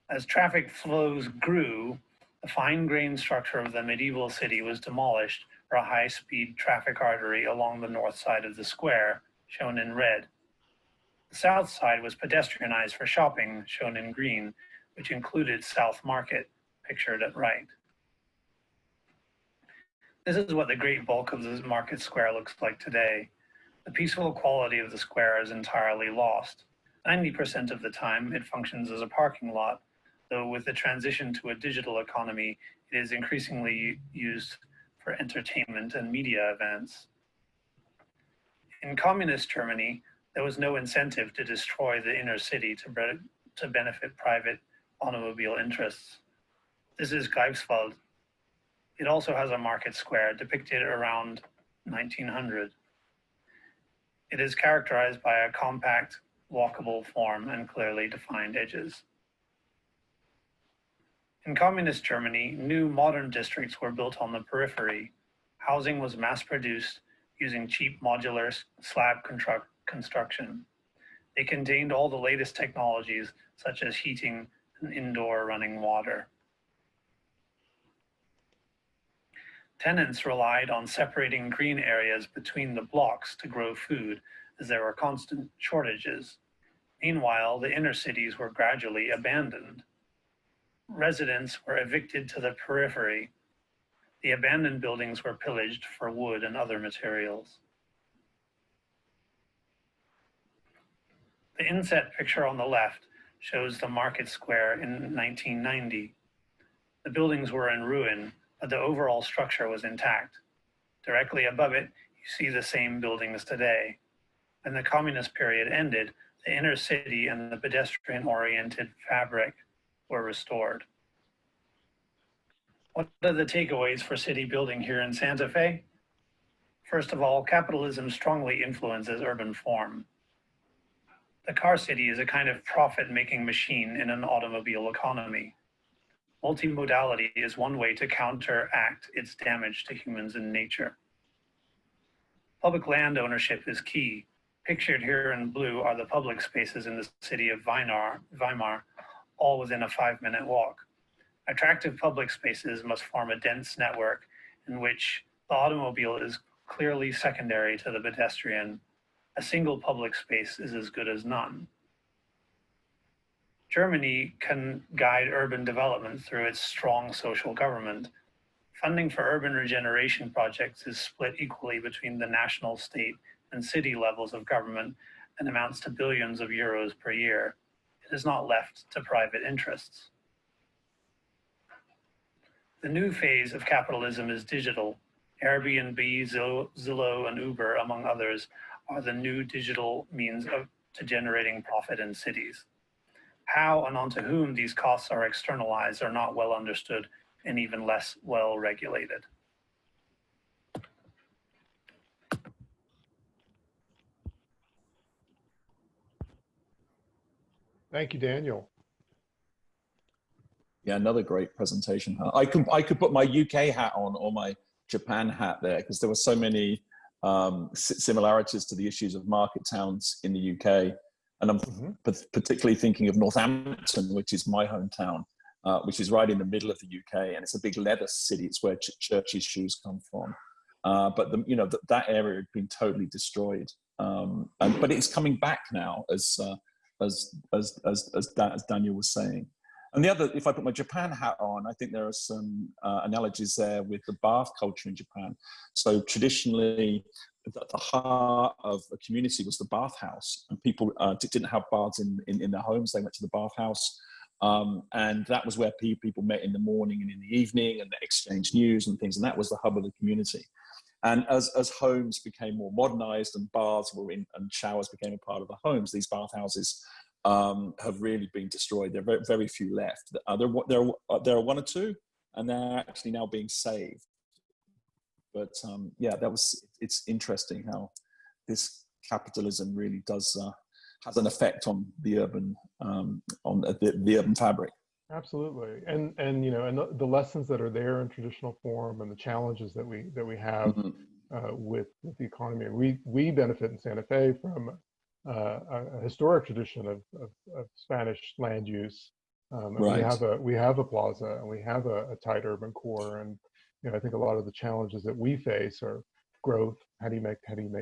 As traffic flows grew, the fine-grained structure of the medieval city was demolished for a high-speed traffic artery along the north side of the square, shown in red. The south side was pedestrianized for shopping, shown in green, which included South Market, pictured at right. This is what the great bulk of the market square looks like today. The peaceful quality of the square is entirely lost. 90% of the time, it functions as a parking lot, though with the transition to a digital economy, it is increasingly used for entertainment and media events. In communist Germany, there was no incentive to destroy the inner city to benefit private automobile interests. This is Greifswald. It also has a market square depicted around 1900. It is characterized by a compact, walkable form and clearly defined edges. In communist Germany, new modern districts were built on the periphery. Housing was mass-produced using cheap modular slab construction. They contained all the latest technologies, such as heating and indoor running water. Tenants relied on separating green areas between the blocks to grow food, as there were constant shortages. Meanwhile, the inner cities were gradually abandoned. Residents were evicted to the periphery. The abandoned buildings were pillaged for wood and other materials. The inset picture on the left shows the market square in 1990. The buildings were in ruin, but the overall structure was intact. Directly above it, you see the same buildings today. When the communist period ended, the inner city and the pedestrian-oriented fabric were restored. What are the takeaways for city building here in Santa Fe? First of all, capitalism strongly influences urban form. The car city is a kind of profit-making machine in an automobile economy. Multimodality is one way to counteract its damage to humans and nature. Public land ownership is key. Pictured here in blue are the public spaces in the city of Weimar, all within a 5-minute walk. Attractive public spaces must form a dense network in which the automobile is clearly secondary to the pedestrian. A single public space is as good as none. Germany can guide urban development through its strong social government. Funding for urban regeneration projects is split equally between the national, state, and city levels of government and amounts to billions of euros per year. It is not left to private interests. The new phase of capitalism is digital. Airbnb, Zillow, and Uber, among others, are the new digital means to generating profit in cities. How and onto whom these costs are externalized are not well understood and even less well regulated. Thank you, Daniel. Yeah, another great presentation. I could put my UK hat on or my Japan hat there because there were so many similarities to the issues of market towns in the UK. And I'm particularly thinking of Northampton, which is my hometown, which is right in the middle of the UK, and it's a big leather city. It's where Church's shoes come from. But that area had been totally destroyed. But it's coming back now, as Daniel was saying. And the other, if I put my Japan hat on, I think there are some analogies there with the bath culture in Japan. So traditionally, the heart of a community was the bathhouse, and people didn't have baths in their homes. They went to the bathhouse, and that was where people met in the morning and in the evening, and they exchanged news and things, and that was the hub of the community. And as homes became more modernized and baths were in, and showers became a part of the homes, these bathhouses have really been destroyed. There are very, very few left. There are one or two, and they're actually now being saved. But yeah, it's interesting how this capitalism really does has an effect on the urban the urban fabric. Absolutely, and you know, and the lessons that are there in traditional form, and the challenges that we have with the economy. We benefit in Santa Fe from a historic tradition of Spanish land use. And we have a plaza, and we have a tight urban core, and you know, I think a lot of the challenges that we face are growth. How do you make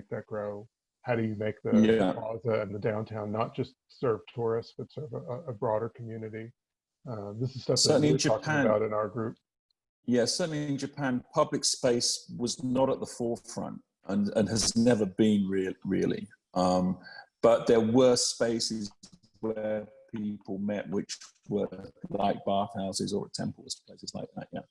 that grow? How do you make the plaza and the downtown not just serve tourists, but serve a broader community? This is stuff that we're talking about in our group. Yeah, certainly in Japan, public space was not at the forefront and has never been really. But there were spaces where people met, which were like bathhouses or temples, places like that, yeah.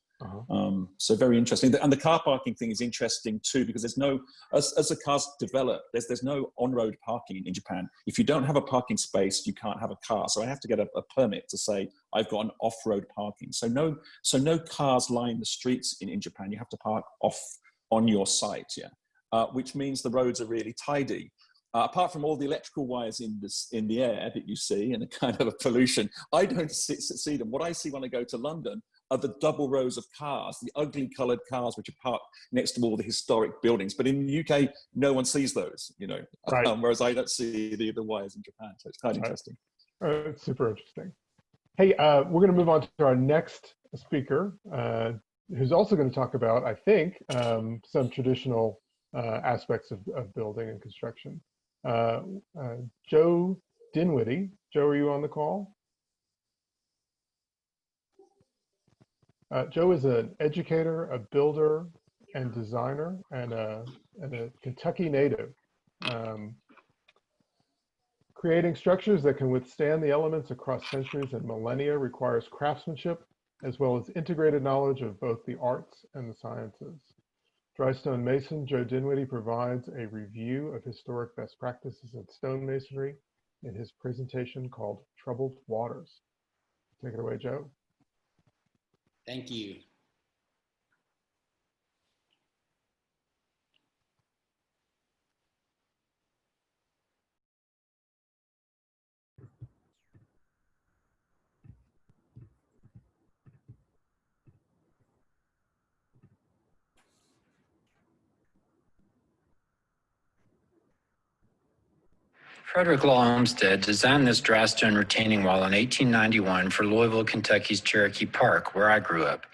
So very interesting. And the car parking thing is interesting too, because there's no, as the cars develop, there's no on-road parking in Japan. If you don't have a parking space, you can't have a car. So I have to get a permit to say I've got an off-road parking. So no cars line the streets in Japan. You have to park off on your site, yeah. Which means the roads are really tidy. Apart from all the electrical wires in the air that you see and the kind of a pollution, I don't see them. What I see when I go to London are the double rows of cars, the ugly coloured cars which are parked next to all the historic buildings. But in the UK, no one sees those, you know, whereas I don't see the wires in Japan. So it's quite interesting. It's super interesting. Hey, we're going to move on to our next speaker, who's also going to talk about, I think, some traditional aspects of building and construction. Joe Dinwiddie. Joe, are you on the call? Joe is an educator, a builder, and designer, and a Kentucky native. Creating structures that can withstand the elements across centuries and millennia requires craftsmanship, as well as integrated knowledge of both the arts and the sciences. Drystone mason Joe Dinwiddie provides a review of historic best practices in stonemasonry in his presentation called Troubled Waters. Take it away, Joe. Thank you. Frederick Law Olmsted designed this drystone retaining wall in 1891 for Louisville, Kentucky's Cherokee Park, where I grew up.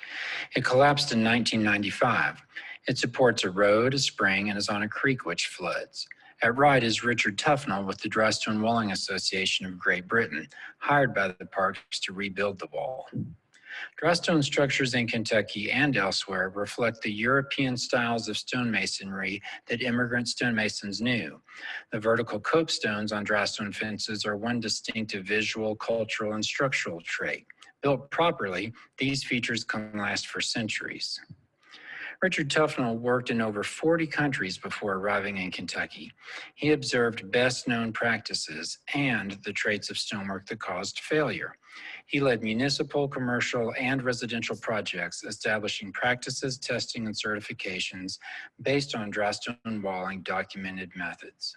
It collapsed in 1995. It supports a road, a spring, and is on a creek which floods. At right is Richard Tufnell with the Drystone Walling Association of Great Britain, hired by the parks to rebuild the wall. Drystone structures in Kentucky and elsewhere reflect the European styles of stonemasonry that immigrant stonemasons knew. The vertical copestones on drystone fences are one distinctive visual, cultural, and structural trait. Built properly, these features can last for centuries. Richard Tufnell worked in over 40 countries before arriving in Kentucky. He observed best-known practices and the traits of stonework that caused failure. He led municipal, commercial, and residential projects, establishing practices, testing, and certifications based on drystone walling documented methods.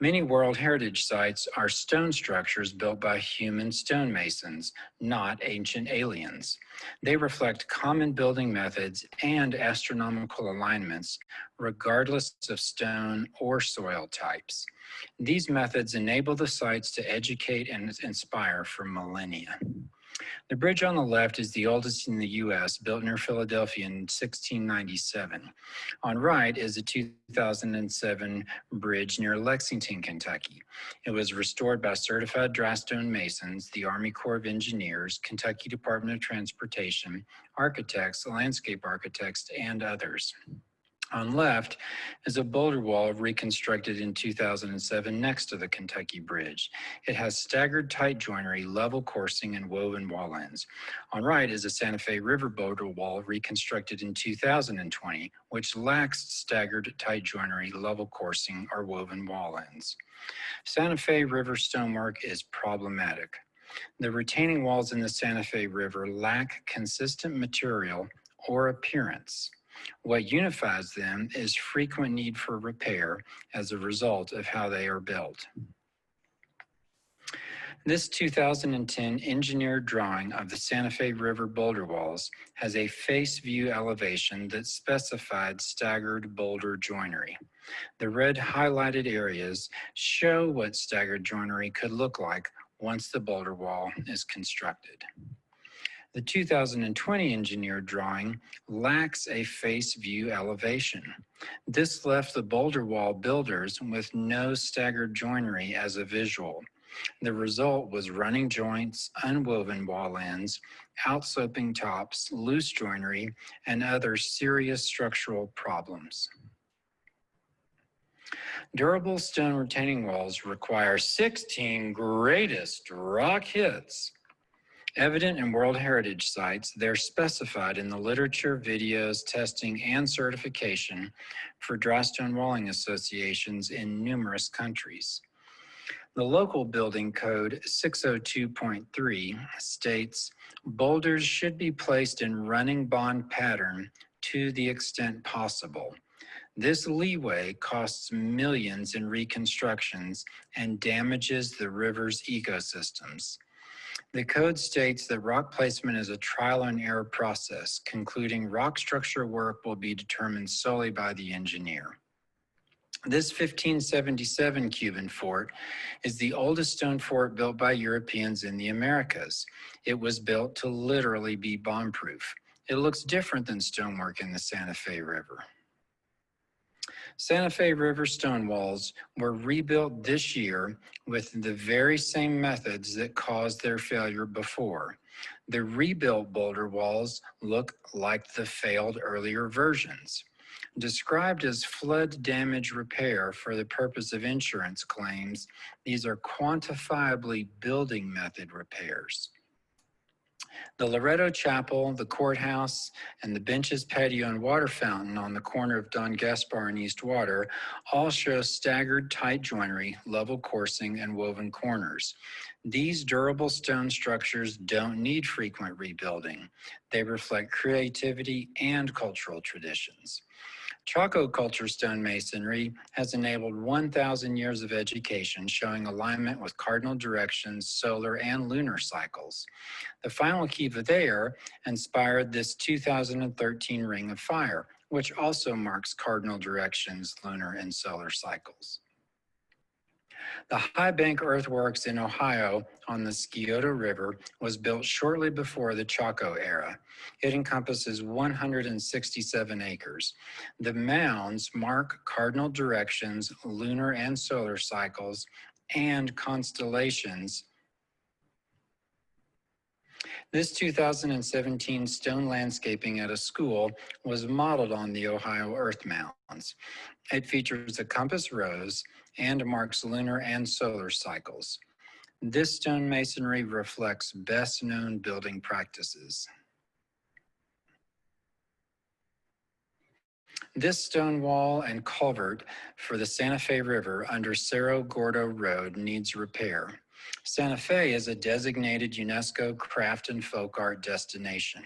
Many World Heritage Sites are stone structures built by human stonemasons, not ancient aliens. They reflect common building methods and astronomical alignments, regardless of stone or soil types. These methods enable the sites to educate and inspire for millennia. The bridge on the left is the oldest in the U.S., built near Philadelphia in 1697. On right is a 2007 bridge near Lexington, Kentucky. It was restored by certified drystone masons, the Army Corps of Engineers, Kentucky Department of Transportation, architects, landscape architects, and others. On left is a boulder wall reconstructed in 2007 next to the Kentucky Bridge. It has staggered tight joinery, level coursing, and woven wall ends. On right is a Santa Fe River boulder wall reconstructed in 2020, which lacks staggered tight joinery, level coursing, or woven wall ends. Santa Fe River stonework is problematic. The retaining walls in the Santa Fe River lack consistent material or appearance. What unifies them is frequent need for repair as a result of how they are built. This 2010 engineered drawing of the Santa Fe River boulder walls has a face view elevation that specified staggered boulder joinery. The red highlighted areas show what staggered joinery could look like once the boulder wall is constructed. The 2020 engineered drawing lacks a face view elevation. This left the boulder wall builders with no staggered joinery as a visual. The result was running joints, unwoven wall ends, outsloping tops, loose joinery, and other serious structural problems. Durable stone retaining walls require 16 greatest rock hits. Evident in World Heritage sites, they're specified in the literature, videos, testing, and certification for drystone walling associations in numerous countries. The local building code 602.3 states, boulders should be placed in running bond pattern to the extent possible. This leeway costs millions in reconstructions and damages the river's ecosystems. The code states that rock placement is a trial and error process, concluding rock structure work will be determined solely by the engineer. This 1577 Cuban fort is the oldest stone fort built by Europeans in the Americas. It was built to literally be bomb-proof. It looks different than stonework in the Santa Fe River. Santa Fe River stone walls were rebuilt this year with the very same methods that caused their failure before. The rebuilt boulder walls look like the failed earlier versions. Described as flood damage repair for the purpose of insurance claims, these are quantifiably building method repairs. The Loretto Chapel, the courthouse, and the benches, patio, and water fountain on the corner of Don Gaspar and East Water all show staggered tight joinery, level coursing, and woven corners. These durable stone structures don't need frequent rebuilding. They reflect creativity and cultural traditions. Chaco culture stonemasonry has enabled 1,000 years of education showing alignment with cardinal directions, solar and lunar cycles. The final kiva there inspired this 2013 Ring of Fire, which also marks cardinal directions, lunar and solar cycles. The High Bank Earthworks in Ohio on the Scioto River was built shortly before the Chaco era. It encompasses 167 acres. The mounds mark cardinal directions, lunar and solar cycles, and constellations. This 2017 stone landscaping at a school was modeled on the Ohio Earth Mounds. It features a compass rose and marks lunar and solar cycles. This stone masonry reflects best known building practices. This stone wall and culvert for the Santa Fe River under Cerro Gordo Road needs repair. Santa Fe is a designated UNESCO craft and folk art destination.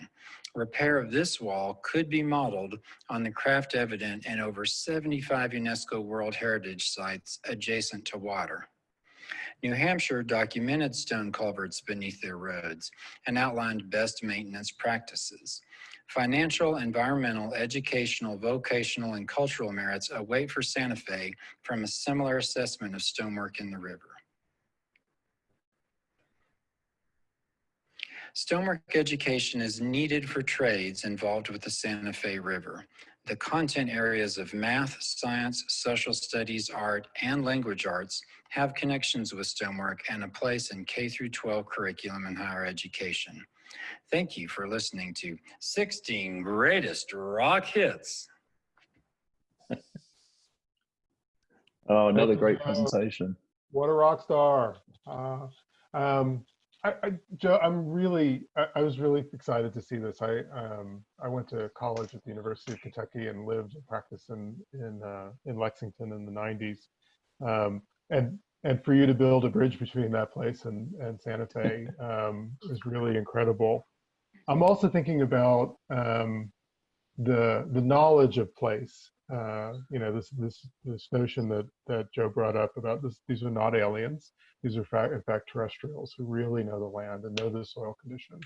Repair of this wall could be modeled on the craft evident in over 75 UNESCO World Heritage sites adjacent to water. New Hampshire documented stone culverts beneath their roads and outlined best maintenance practices. Financial, environmental, educational, vocational, and cultural merits await for Santa Fe from a similar assessment of stonework in the river. Stonework education is needed for trades involved with the Santa Fe River. The content areas of math, science, social studies, art, and language arts have connections with stonework and a place in K-12 curriculum and higher education. Thank you for listening to 16 Greatest Rock Hits. Oh, another great presentation. What a rock star. Joe, I was really excited to see this. I went to college at the University of Kentucky and lived and practiced in Lexington in the 90s. And for you to build a bridge between that place and Santa Fe is really incredible. I'm also thinking about the knowledge of place. You know, this notion that Joe brought up about this, these are not aliens. These are in fact terrestrials who really know the land and know the soil conditions,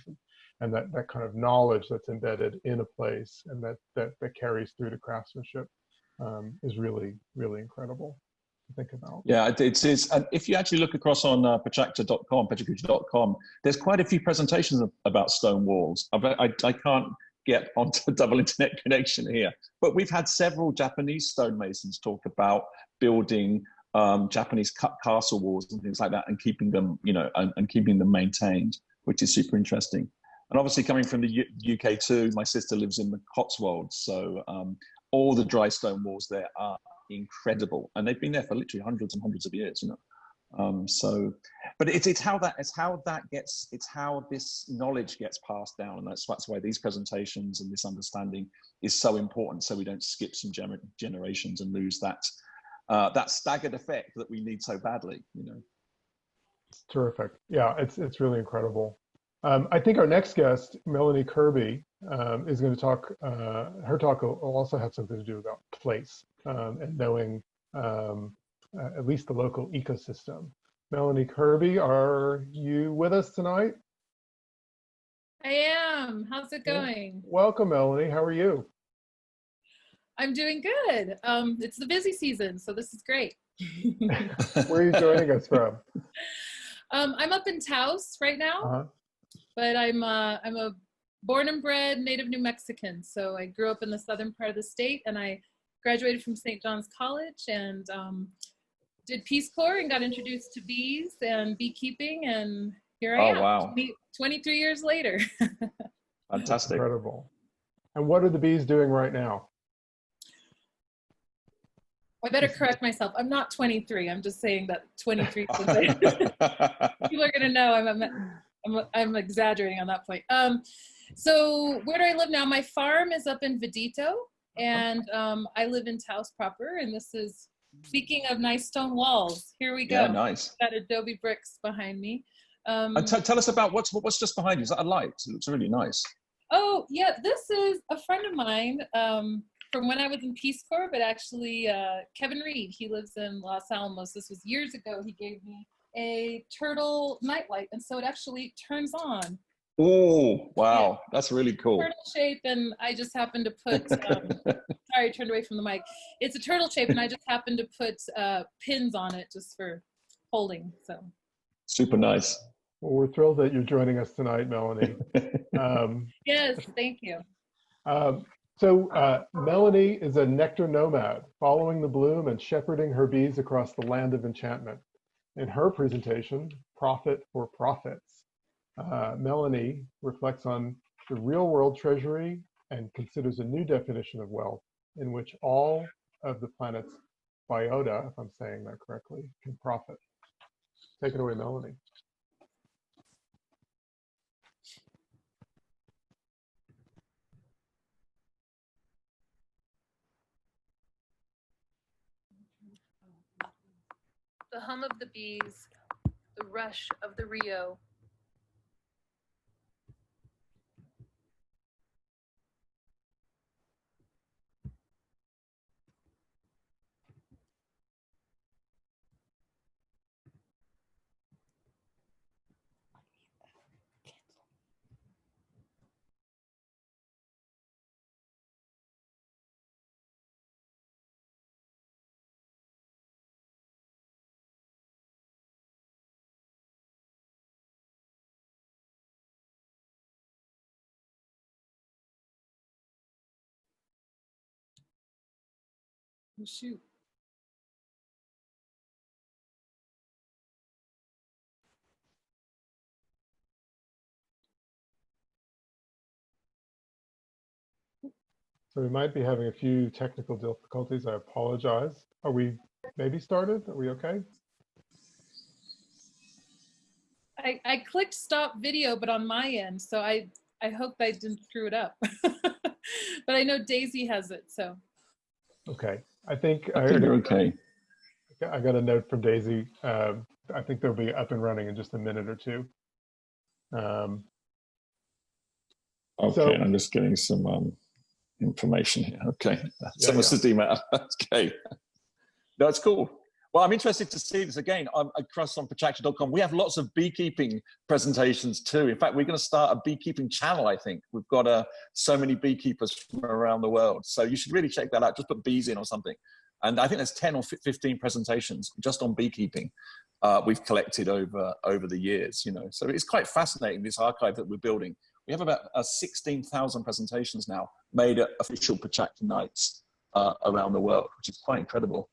and that kind of knowledge that's embedded in a place and that carries through to craftsmanship is really, really incredible to think about. Yeah, it is. And if you actually look across on PechaKucha.com, there's quite a few presentations about stone walls. I can't get onto double internet connection here, but we've had several Japanese stonemasons talk about building Japanese castle walls and things like that, and keeping them, you know, and keeping them maintained, which is super interesting. And obviously, coming from the UK too, my sister lives in the Cotswolds, so all the dry stone walls there are incredible, and they've been there for literally hundreds and hundreds of years, you know. So, but it's how this knowledge gets passed down, and that's why these presentations and this understanding is so important, so we don't skip some generations and lose that staggered effect that we need so badly, you know. Terrific. Yeah, it's really incredible. I think our next guest, Melanie Kirby, is going to talk. Her talk will also have something to do about place and knowing at least the local ecosystem. Melanie Kirby, are you with us tonight? I am. How's it going? Welcome, Melanie. How are you? I'm doing good. It's the busy season, so this is great. Where are you joining us from? I'm up in Taos right now, but I'm a born and bred native New Mexican. So I grew up in the southern part of the state, and I graduated from St. John's College and did Peace Corps and got introduced to bees and beekeeping, and here I am. Wow. 23 years later. Fantastic. Incredible. And what are the bees doing right now? I better correct myself. I'm not 23. I'm just saying that 23. People are gonna know I'm exaggerating on that point. So where do I live now? My farm is up in Vidito, and I live in Taos proper. And this is, speaking of nice stone walls, here we go. Yeah, nice. Got adobe bricks behind me. And tell us about what's just behind you. Is that a light? It looks really nice. Oh yeah, this is a friend of mine. From when I was in Peace Corps, but actually Kevin Reed, he lives in Los Alamos. This was years ago. He gave me a turtle nightlight, and so it actually turns on. Oh, wow. Yeah. That's really cool. Turtle shape, and I just happened to put, sorry, I turned away from the mic. It's a turtle shape, and I just happened to put pins on it just for holding, so. Super nice. Well, we're thrilled that you're joining us tonight, Melanie. Yes, thank you. So Melanie is a nectar nomad, following the bloom and shepherding her bees across the land of enchantment. In her presentation, Profit for Profits, Melanie reflects on the real-world treasury and considers a new definition of wealth in which all of the planet's biota, if I'm saying that correctly, can profit. Take it away, Melanie. The hum of the bees, the rush of the Rio. Oh, shoot. So we might be having a few technical difficulties. I apologize. Are we maybe started? Are we okay? I clicked stop video, but on my end, so I hope I didn't screw it up. But I know Daisy has it, so. Okay. I think you're okay. I got a note from Daisy. I think they'll be up and running in just a minute or two. Okay, so, I'm just getting some information here. Okay, Yeah, someone says email. Okay, no, it's cool. Well, I'm interested to see this again. Across on PechaKucha.com, we have lots of beekeeping presentations too. In fact, we're going to start a beekeeping channel. I think we've got so many beekeepers from around the world, so you should really check that out. Just put bees in or something, and I think there's 10 or 15 presentations just on beekeeping we've collected over the years. You know, so it's quite fascinating, this archive that we're building. We have about 16,000 presentations now made at official PechaKucha nights around the world, which is quite incredible.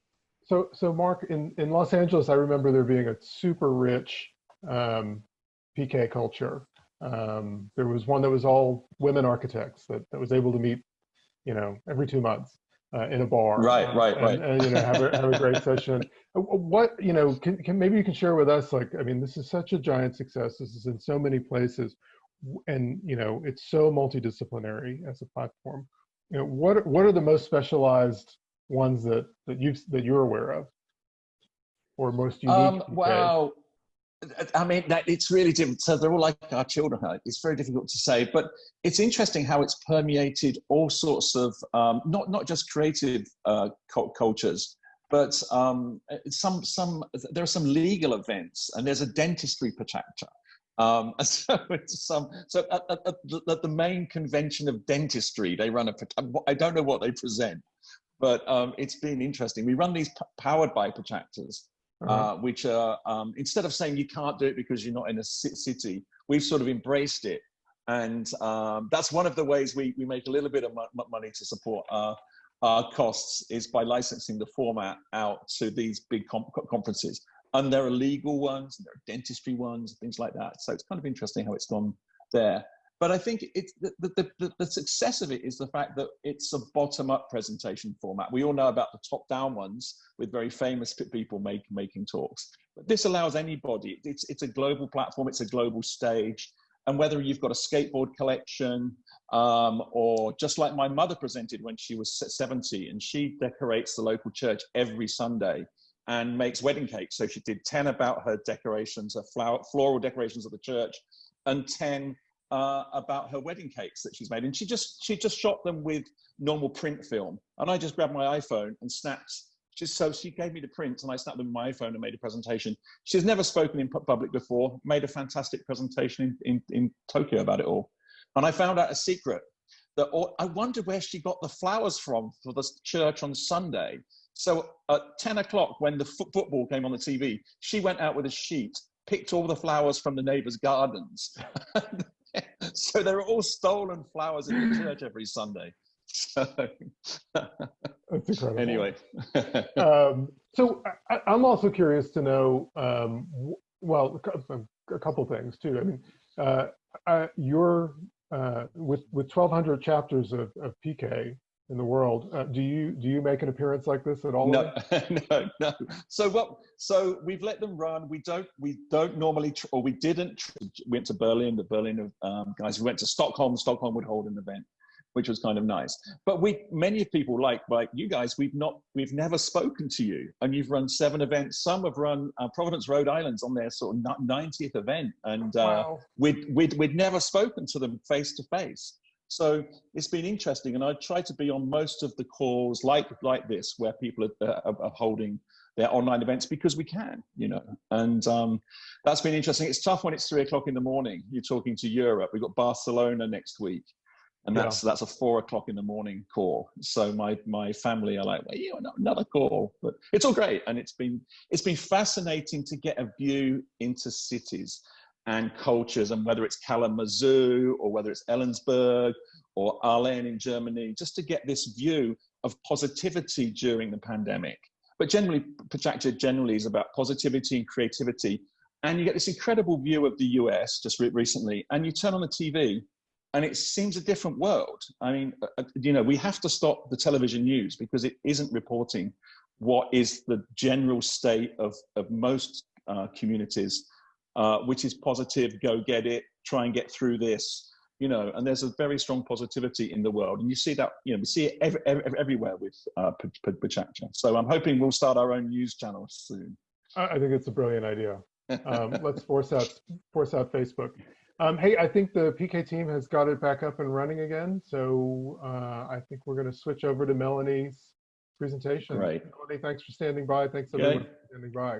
So Mark, in Los Angeles, I remember there being a super rich PK culture. There was one that was all women architects that was able to meet, you know, every 2 months in a bar. Right. And you know, have a great session. What, you know, can maybe you can share with us, like, I mean, this is such a giant success. This is in so many places, and you know, it's so multidisciplinary as a platform. You know, what are the most specialized ones that you're aware of, or most unique? Well, I mean, it's really different. So they're all like our children. It's very difficult to say, but it's interesting how it's permeated all sorts of not just creative cultures, but there are some legal events, and there's a dentistry PechaKucha. So at the main convention of dentistry, they run I don't know what they present, but it's been interesting. We run these powered by PechaKuchas, which are, instead of saying you can't do it because you're not in a city, we've sort of embraced it. And that's one of the ways we make a little bit of money to support our costs, is by licensing the format out to these big conferences. And there are legal ones, and there are dentistry ones, things like that. So it's kind of interesting how it's gone there. But I think it's the success of it is the fact that it's a bottom-up presentation format. We all know about the top-down ones with very famous people making talks. But this allows anybody. It's a global platform. It's a global stage. And whether you've got a skateboard collection, or just like my mother presented when she was 70, and she decorates the local church every Sunday and makes wedding cakes. So she did 10 about her decorations, her floral decorations of the church, and 10 about her wedding cakes that she's made. And she just shot them with normal print film. And I just grabbed my iPhone and snapped. So she gave me the print, and I snapped them with my iPhone and made a presentation. She's never spoken in public before, made a fantastic presentation in Tokyo about it all. And I found out a secret that I wondered where she got the flowers from for the church on Sunday. So at 10 o'clock, when the football came on the TV, she went out with a sheet, picked all the flowers from the neighbors' gardens. So they were all stolen flowers in the church every Sunday. So That's incredible. Anyway. So I'm also curious to know, well, a couple things too. I mean, you're with 1,200 chapters of PK in the world. Do you make an appearance like this at all? No, no. So we've let them run. We don't normally, or we didn't. We went to Berlin. The Berlin guys. We went to Stockholm. Stockholm would hold an event, which was kind of nice. But many people like you guys, we've never spoken to you, and you've run 7 events. Some have run Providence, Rhode Island's on their sort of 90th event, and wow. we'd never spoken to them face to face. So it's been interesting, and I try to be on most of the calls like this, where people are holding their online events because we can, you know, and that's been interesting. It's tough when it's 3 o'clock in the morning. You're talking to Europe. We've got Barcelona next week. And that's a 4 o'clock in the morning call. So my family are like, well, another call, but it's all great. And it's been fascinating to get a view into cities and cultures, and whether it's Kalamazoo or whether it's Ellensburg or Arlen in Germany, just to get this view of positivity during the pandemic. But generally, PechaKucha generally is about positivity and creativity. And you get this incredible view of the US just recently, and you turn on the TV, and it seems a different world. I mean, you know, we have to stop the television news because it isn't reporting what is the general state of most communities, which is positive, go get it, try and get through this, you know, and there's a very strong positivity in the world. And you see that, you know, we see it everywhere with PechaKucha. So I'm hoping we'll start our own news channel soon. I think it's a brilliant idea. Let's force out Facebook. Hey, I think the PK team has got it back up and running again. So I think we're going to switch over to Melanie's presentation. Great. Melanie, thanks for standing by. Thanks everyone Okay. for standing by.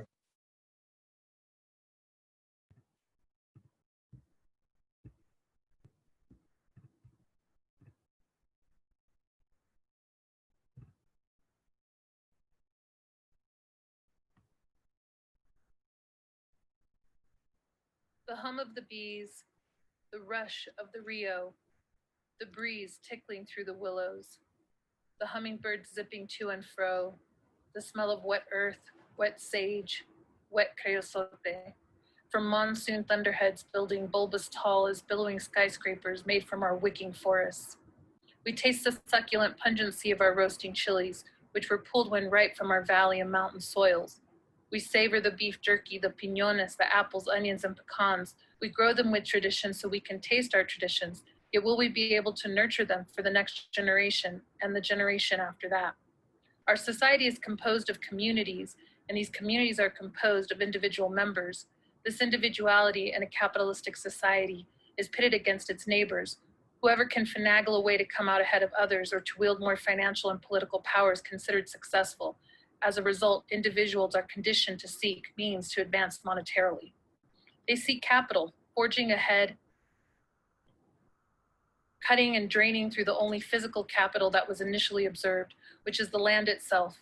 The hum of the bees, the rush of the Rio, the breeze tickling through the willows, the hummingbird zipping to and fro, the smell of wet earth, wet sage, wet creosote, from monsoon thunderheads building bulbous tall as billowing skyscrapers made from our wicking forests. We taste the succulent pungency of our roasting chilies, which were pulled when ripe from our valley and mountain soils. We savor the beef jerky, the piñones, the apples, onions, and pecans. We grow them with tradition so we can taste our traditions, yet will we be able to nurture them for the next generation and the generation after that? Our society is composed of communities, and these communities are composed of individual members. This individuality in a capitalistic society is pitted against its neighbors. Whoever can finagle a way to come out ahead of others or to wield more financial and political power is considered successful. As a result, individuals are conditioned to seek means to advance monetarily. They seek capital, forging ahead, cutting and draining through the only physical capital that was initially observed, which is the land itself,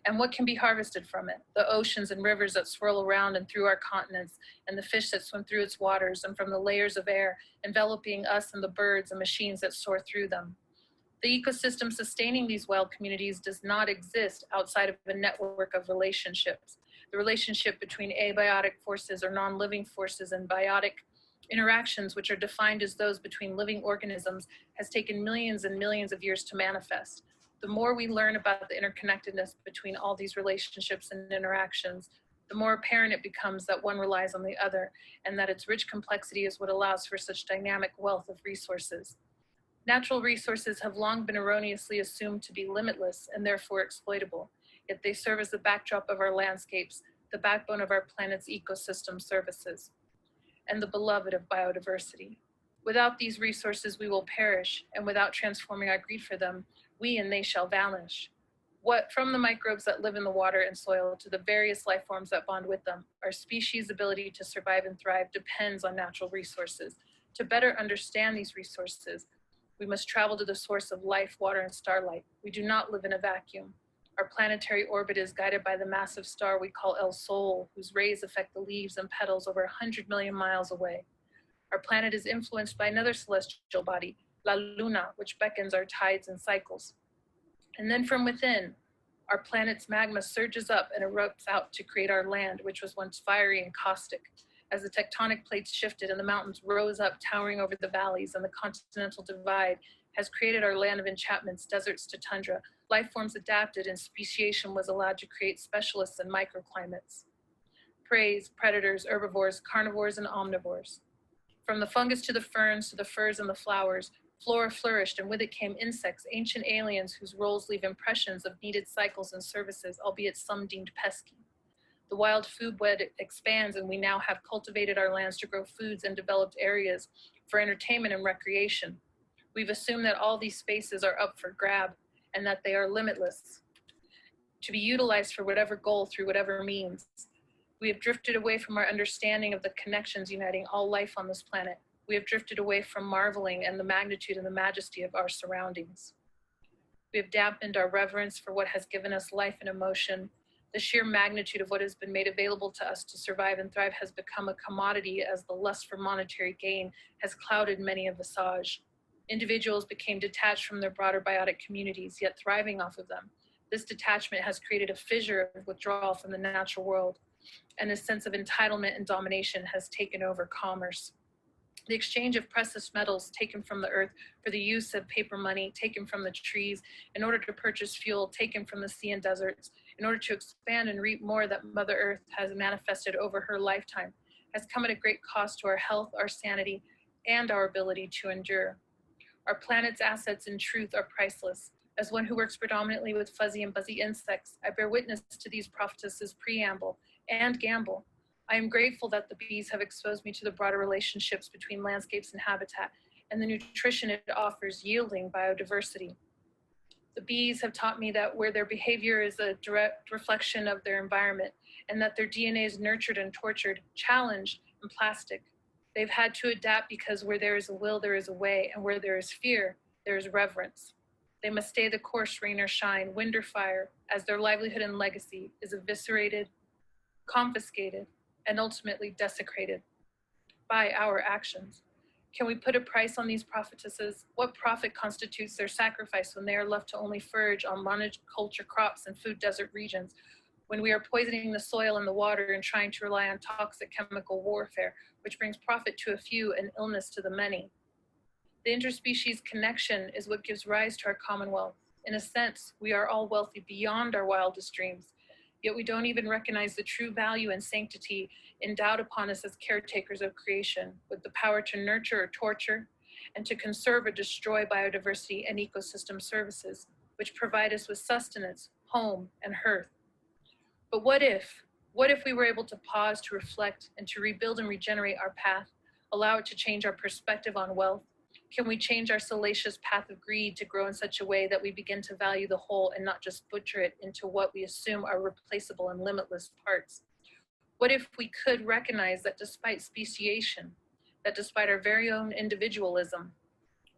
and what can be harvested from it, the oceans and rivers that swirl around and through our continents, and the fish that swim through its waters, and from the layers of air enveloping us and the birds and machines that soar through them. The ecosystem sustaining these wild communities does not exist outside of a network of relationships. The relationship between abiotic forces or non-living forces and biotic interactions, which are defined as those between living organisms, has taken millions and millions of years to manifest. The more we learn about the interconnectedness between all these relationships and interactions, the more apparent it becomes that one relies on the other, and that its rich complexity is what allows for such dynamic wealth of resources. Natural resources have long been erroneously assumed to be limitless and therefore exploitable, yet they serve as the backdrop of our landscapes, the backbone of our planet's ecosystem services, and the beloved of biodiversity. Without these resources, we will perish, and without transforming our greed for them, we and they shall vanish. What, from the microbes that live in the water and soil to the various life forms that bond with them, our species' ability to survive and thrive depends on natural resources. To better understand these resources, we must travel to the source of life, water, and starlight. We do not live in a vacuum. Our planetary orbit is guided by the massive star we call El Sol, whose rays affect the leaves and petals over 100 million miles away. Our planet is influenced by another celestial body, La Luna, which beckons our tides and cycles. And then from within, our planet's magma surges up and erupts out to create our land, which was once fiery and caustic. As the tectonic plates shifted and the mountains rose up, towering over the valleys, and the continental divide has created our land of enchantments, deserts to tundra. Life forms adapted, and speciation was allowed to create specialists and microclimates. Preys, predators, herbivores, carnivores, and omnivores. From the fungus to the ferns to the furs and the flowers, flora flourished, and with it came insects, ancient aliens whose roles leave impressions of needed cycles and services, albeit some deemed pesky. The wild food web expands, and we now have cultivated our lands to grow foods and developed areas for entertainment and recreation. We've assumed that all these spaces are up for grab and that they are limitless, to be utilized for whatever goal through whatever means. We have drifted away from our understanding of the connections uniting all life on this planet. We have drifted away from marveling and the magnitude and the majesty of our surroundings. We have dampened our reverence for what has given us life and emotion. The sheer magnitude of what has been made available to us to survive and thrive has become a commodity, as the lust for monetary gain has clouded many a visage. Individuals became detached from their broader biotic communities, yet thriving off of them. This detachment has created a fissure of withdrawal from the natural world, and a sense of entitlement and domination has taken over commerce. The exchange of precious metals taken from the earth for the use of paper money taken from the trees in order to purchase fuel taken from the sea and deserts, in order to expand and reap more that Mother Earth has manifested over her lifetime, has come at a great cost to our health, our sanity, and our ability to endure. Our planet's assets in truth are priceless. As one who works predominantly with fuzzy and buzzy insects, I bear witness to these prophetesses' preamble and gamble. I am grateful that the bees have exposed me to the broader relationships between landscapes and habitat and the nutrition it offers, yielding biodiversity. The bees have taught me that where their behavior is a direct reflection of their environment and that their DNA is nurtured and tortured, challenged, and plastic. They've had to adapt because where there is a will, there is a way, and where there is fear, there is reverence. They must stay the course, rain or shine, wind or fire, as their livelihood and legacy is eviscerated, confiscated, and ultimately desecrated by our actions. Can we put a price on these prophetesses? What profit constitutes their sacrifice when they are left to only forage on monoculture crops in food desert regions, when we are poisoning the soil and the water and trying to rely on toxic chemical warfare, which brings profit to a few and illness to the many? The interspecies connection is what gives rise to our commonwealth. In a sense, we are all wealthy beyond our wildest dreams, yet we don't even recognize the true value and sanctity endowed upon us as caretakers of creation, with the power to nurture or torture, and to conserve or destroy biodiversity and ecosystem services, which provide us with sustenance, home, and hearth. But what if we were able to pause, to reflect, and to rebuild and regenerate our path, allow it to change our perspective on wealth? Can we change our salacious path of greed to grow in such a way that we begin to value the whole and not just butcher it into what we assume are replaceable and limitless parts? What if we could recognize that despite speciation, that despite our very own individualism,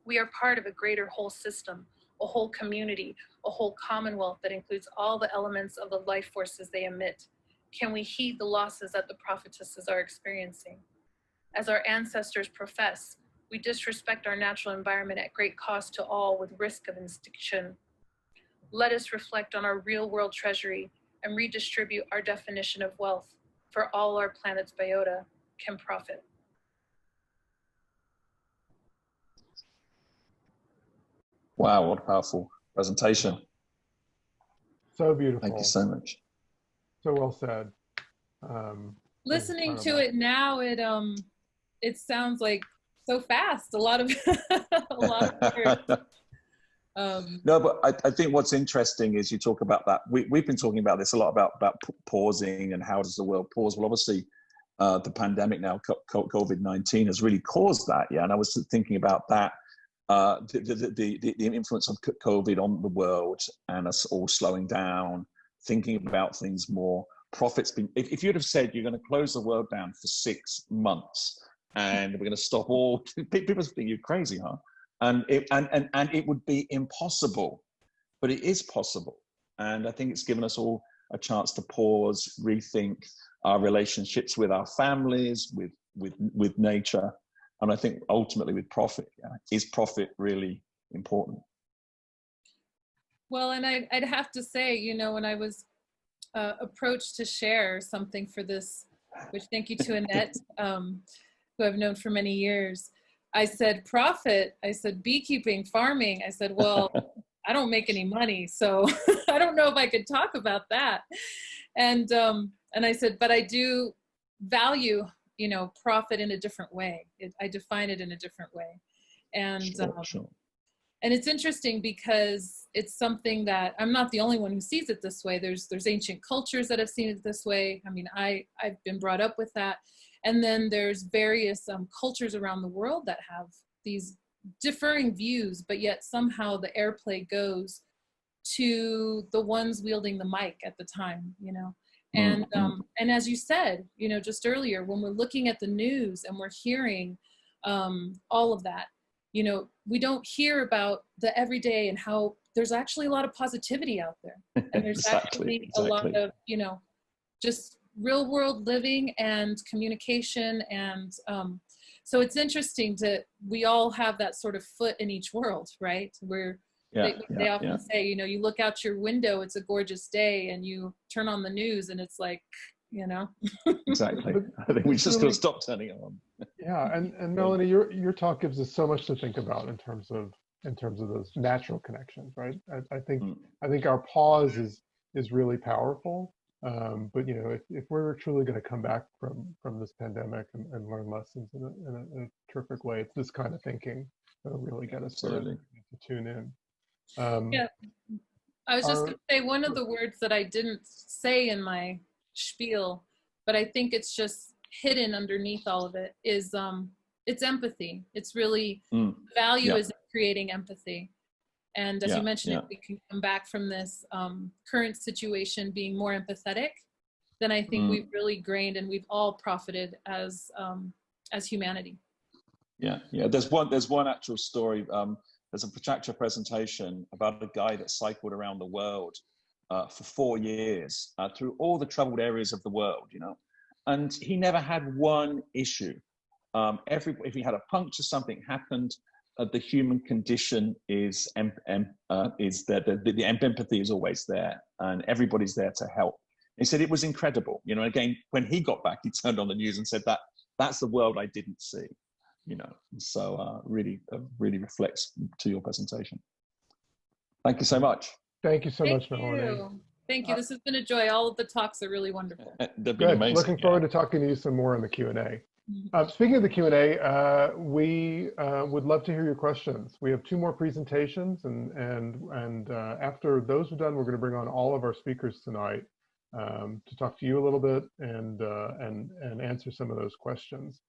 we are part of a greater whole system, a whole community, a whole commonwealth that includes all the elements of the life forces they emit? Can we heed the losses that the prophetesses are experiencing? As our ancestors profess, we disrespect our natural environment at great cost to all with risk of extinction. Let us reflect on our real world treasury and redistribute our definition of wealth, for all our planet's biota can profit. Wow, what a powerful presentation. So beautiful. Thank you so much. So well said. Listening to it now, it sounds like so fast. A lot of words. No, but I think what's interesting is you talk about that. We've been talking about this a lot about pausing and how does the world pause. Well, obviously, the pandemic now, COVID-19, has really caused that. Yeah, and I was thinking about that, the influence of COVID on the world and us all slowing down, thinking about things more. Profits being. If you'd have said you're going to close the world down for 6 months and we're going to stop all, people would think you're crazy, huh? And it would be impossible, but it is possible. And I think it's given us all a chance to pause, rethink our relationships with our families, with nature, and I think ultimately with profit. Yeah, is profit really important? Well, and I'd have to say, you know, when I was approached to share something for this, which thank you to Annette, who I've known for many years. I said, profit. I said, beekeeping, farming. I said, well, I don't make any money, so I don't know if I could talk about that. And I said, but I do value, you know, profit in a different way. I define it in a different way. And, sure. And it's interesting because it's something that I'm not the only one who sees it this way. There's ancient cultures that have seen it this way. I mean, I've been brought up with that. And then there's various cultures around the world that have these differing views, but yet somehow the airplay goes to the ones wielding the mic at the time, you know. And as you said, you know, just earlier, when we're looking at the news and we're hearing all of that, you know, we don't hear about the everyday and how there's actually a lot of positivity out there. And there's actually a lot of, you know, just real world living and communication. And so it's interesting we all have that sort of foot in each world, right? They often say, you know, you look out your window, it's a gorgeous day, and you turn on the news and it's like, you know. Exactly. I think we just got to stop turning it on. Yeah, and Melanie, your talk gives us so much to think about in terms of those natural connections, right? I think our pause is really powerful. But you know, if we're truly going to come back from this pandemic and learn lessons in a terrific way, it's this kind of thinking that'll really get us to tune in. Yeah, I was just going to say one of the words that I didn't say in my spiel, but I think it's just hidden underneath all of it is it's empathy. It's really value is in creating empathy. And as you mentioned, if we can come back from this current situation being more empathetic, then I think we've really gained and we've all profited as humanity. Yeah. There's one actual story. There's a PechaKucha presentation about a guy that cycled around the world for 4 years through all the troubled areas of the world, you know, and he never had one issue. If he had a puncture, something happened. The human condition is there. The empathy is always there, and everybody's there to help. He said it was incredible. You know, again, when he got back, he turned on the news and said that's the world I didn't see. You know, so really reflects to your presentation. Thank you so much. Thank you so much, Melanie. Thank you. This has been a joy. All of the talks are really wonderful. They've been amazing. Looking forward to talking to you some more in the Q&A. Speaking of the Q&A, we would love to hear your questions. We have 2 more presentations, and after those are done, we're going to bring on all of our speakers tonight to talk to you a little bit and answer some of those questions.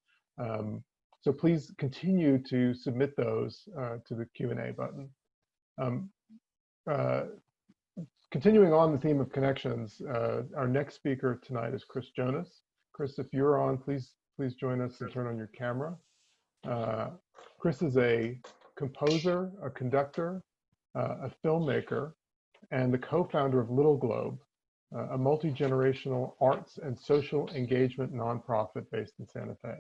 So please continue to submit those to the Q&A button. Continuing on the theme of connections, our next speaker tonight is Chris Jonas. Chris, if you're on, please join us and turn on your camera. Chris is a composer, a conductor, a filmmaker, and the co-founder of Little Globe, a multi-generational arts and social engagement nonprofit based in Santa Fe.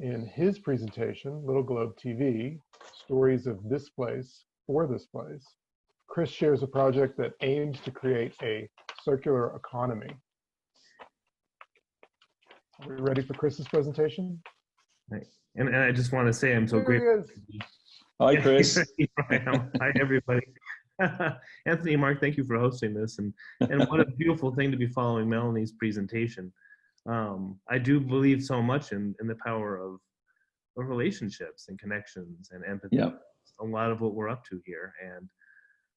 In his presentation, Little Globe TV, Stories of This Place for This Place, Chris shares a project that aims to create a circular economy. Are we ready for Chris's presentation? And I just want to say I'm so grateful. Hi, Chris. Hi, everybody. Anthony and Mark, thank you for hosting this. And what a beautiful thing to be following Melanie's presentation. I do believe so much in the power of relationships and connections and empathy. Yep. A lot of what we're up to here. And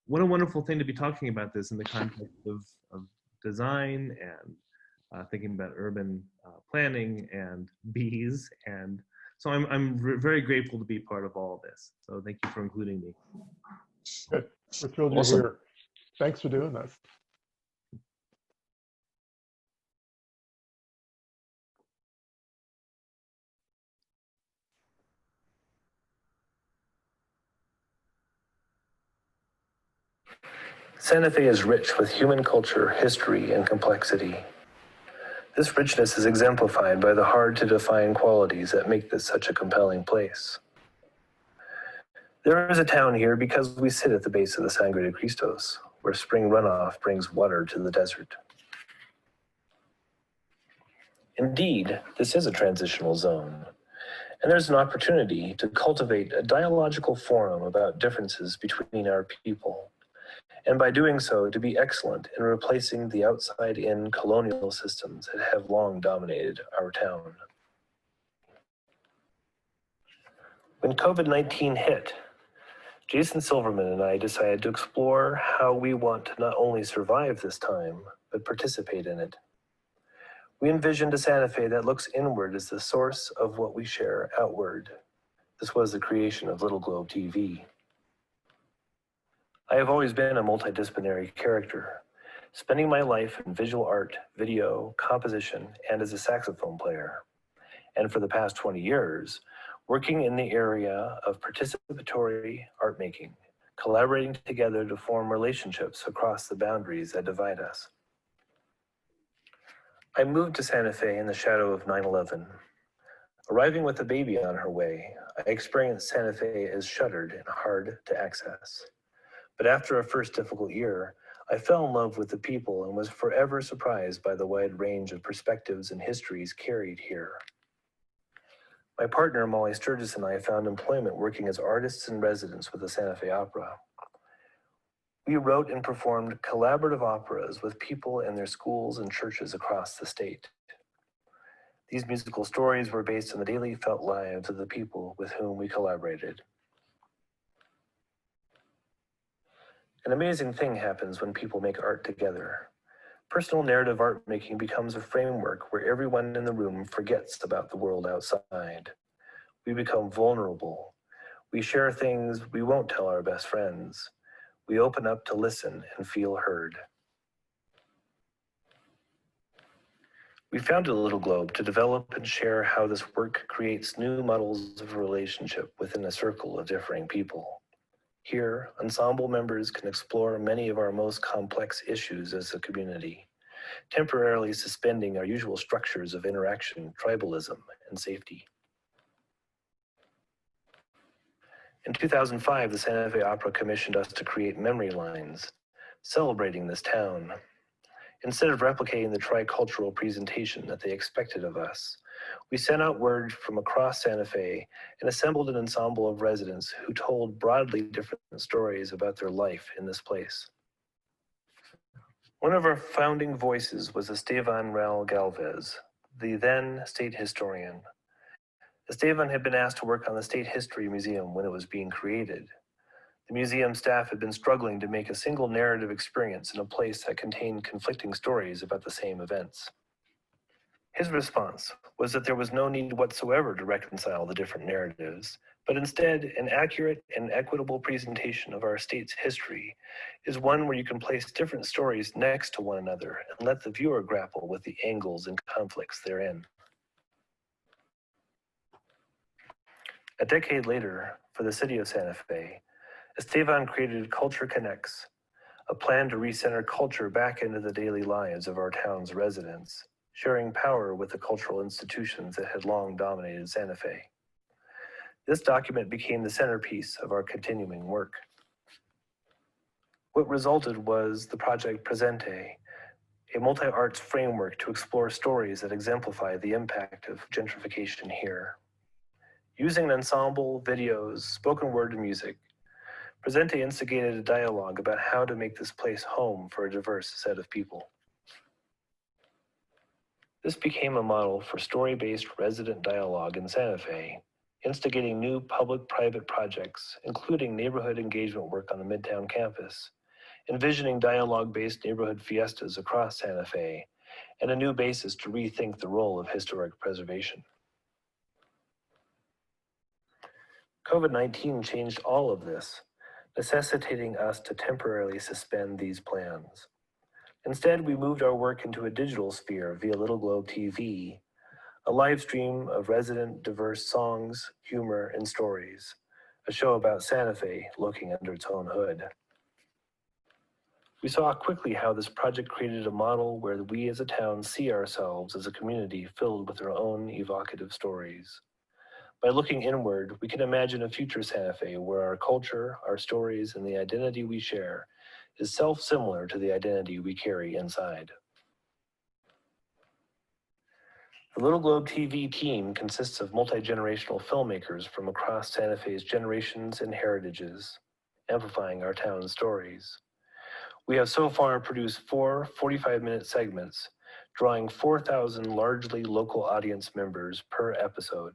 what a wonderful thing to be talking about this in the context of design and thinking about urban planning and bees. And so I'm very grateful to be part of all of this. So thank you for including me. Good. We're thrilled you're here. Thanks for doing this. Santa Fe is rich with human culture, history, and complexity. This richness is exemplified by the hard-to-define qualities that make this such a compelling place. There is a town here because we sit at the base of the Sangre de Cristos, where spring runoff brings water to the desert. Indeed, this is a transitional zone, and there's an opportunity to cultivate a dialogical forum about differences between our people, and by doing so, to be excellent in replacing the outside-in colonial systems that have long dominated our town. When COVID-19 hit, Jason Silverman and I decided to explore how we want to not only survive this time, but participate in it. We envisioned a Santa Fe that looks inward as the source of what we share outward. This was the creation of Little Globe TV. I have always been a multidisciplinary character, spending my life in visual art, video, composition, and as a saxophone player. And for the past 20 years, working in the area of participatory art making, collaborating together to form relationships across the boundaries that divide us. I moved to Santa Fe in the shadow of 9/11. Arriving with a baby on her way, I experienced Santa Fe as shuttered and hard to access. But after a first difficult year, I fell in love with the people and was forever surprised by the wide range of perspectives and histories carried here. My partner, Molly Sturgis, and I found employment working as artists in residence with the Santa Fe Opera. We wrote and performed collaborative operas with people in their schools and churches across the state. These musical stories were based on the daily felt lives of the people with whom we collaborated. An amazing thing happens when people make art together. Personal narrative art making becomes a framework where everyone in the room forgets about the world outside. We become vulnerable. We share things we won't tell our best friends. We open up to listen and feel heard. We founded a Little Globe to develop and share how this work creates new models of relationship within a circle of differing people. Here, ensemble members can explore many of our most complex issues as a community, temporarily suspending our usual structures of interaction, tribalism, and safety. In 2005, the Santa Fe Opera commissioned us to create memory lines, celebrating this town. Instead of replicating the tricultural presentation that they expected of us, we sent out word from across Santa Fe and assembled an ensemble of residents who told broadly different stories about their life in this place. One of our founding voices was Esteban Raul Galvez, the then state historian. Esteban had been asked to work on the State History Museum when it was being created. The museum staff had been struggling to make a single narrative experience in a place that contained conflicting stories about the same events. His response was that there was no need whatsoever to reconcile the different narratives, but instead, an accurate and equitable presentation of our state's history is one where you can place different stories next to one another and let the viewer grapple with the angles and conflicts therein. A decade later, for the city of Santa Fe, Esteban created Culture Connects, a plan to recenter culture back into the daily lives of our town's residents, sharing power with the cultural institutions that had long dominated Santa Fe. This document became the centerpiece of our continuing work. What resulted was the project Presente, a multi-arts framework to explore stories that exemplify the impact of gentrification here. Using an ensemble, videos, spoken word, and music, Presente instigated a dialogue about how to make this place home for a diverse set of people. This became a model for story-based resident dialogue in Santa Fe, instigating new public-private projects, including neighborhood engagement work on the Midtown campus, envisioning dialogue-based neighborhood fiestas across Santa Fe, and a new basis to rethink the role of historic preservation. COVID-19 changed all of this, necessitating us to temporarily suspend these plans. Instead, we moved our work into a digital sphere via Little Globe TV, a live stream of resident diverse songs, humor, and stories, a show about Santa Fe looking under its own hood. We saw quickly how this project created a model where we as a town see ourselves as a community filled with our own evocative stories. By looking inward, we can imagine a future Santa Fe where our culture, our stories, and the identity we share is self-similar to the identity we carry inside. The Little Globe TV team consists of multi-generational filmmakers from across Santa Fe's generations and heritages, amplifying our town's stories. We have so far produced 4 45-minute segments, drawing 4,000 largely local audience members per episode.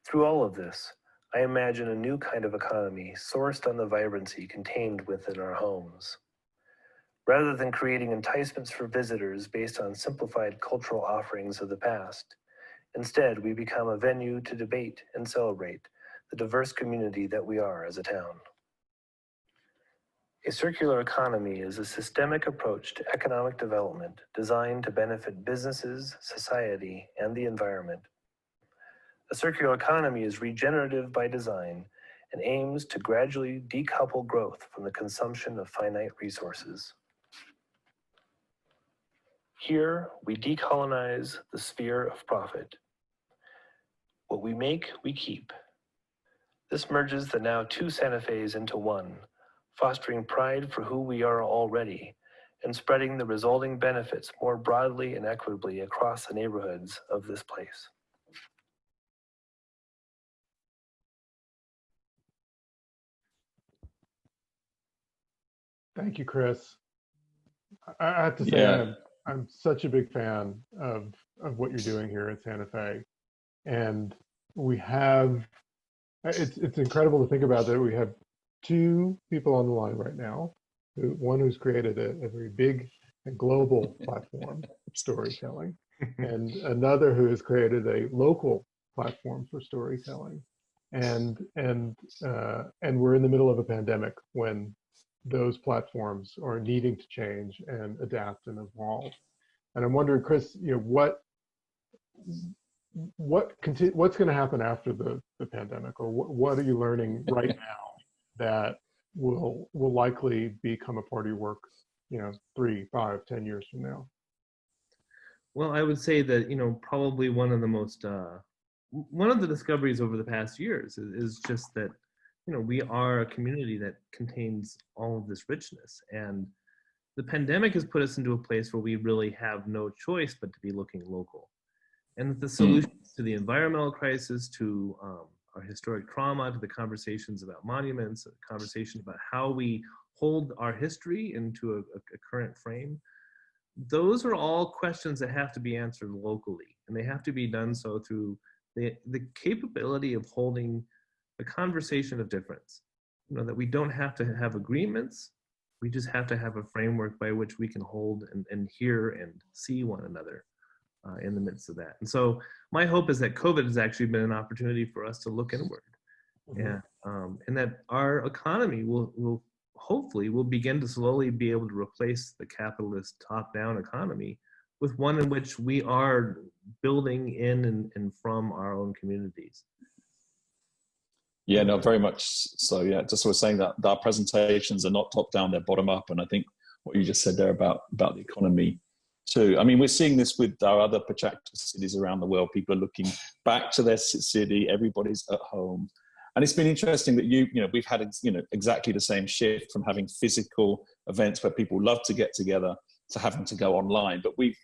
Through all of this, I imagine a new kind of economy sourced on the vibrancy contained within our homes. Rather than creating enticements for visitors based on simplified cultural offerings of the past, instead we become a venue to debate and celebrate the diverse community that we are as a town. A circular economy is a systemic approach to economic development designed to benefit businesses, society, and the environment. A circular economy is regenerative by design and aims to gradually decouple growth from the consumption of finite resources. Here, we decolonize the sphere of profit. What we make, we keep. This merges the now 2 Santa Fe's into one, fostering pride for who we are already and spreading the resulting benefits more broadly and equitably across the neighborhoods of this place. Thank you, Chris. I have to say, Yeah. I'm such a big fan of what you're doing here at Santa Fe. And we have, it's incredible to think about that we have 2 people on the line right now one who's created a very big and global platform for storytelling, and another who has created a local platform for storytelling. And we're in the middle of a pandemic when those platforms are needing to change and adapt and evolve. And I'm wondering, Chris, what's going to happen after the pandemic, or what are you learning right now that will likely become a part of your work, 3, 5, 10 years from now? Well, I would say that, probably one of the discoveries over the past years is just that, we are a community that contains all of this richness. And the pandemic has put us into a place where we really have no choice but to be looking local. And the solutions to the environmental crisis, to our historic trauma, to the conversations about monuments, a conversation about how we hold our history into a current frame, those are all questions that have to be answered locally. And they have to be done so through the capability of holding a conversation of difference. That we don't have to have agreements, we just have to have a framework by which we can hold and hear and see one another in the midst of that. And so my hope is that COVID has actually been an opportunity for us to look inward, and that our economy will hopefully begin to slowly be able to replace the capitalist top-down economy with one in which we are building in and from our own communities. Yeah, no, very much so. Yeah, just sort of saying that our presentations are not top down, they're bottom up. And I think what you just said there about the economy too. I mean, we're seeing this with our other PechaKucha cities around the world. People are looking back to their city. Everybody's at home. And it's been interesting that we've had, exactly the same shift from having physical events where people love to get together to having to go online. But we're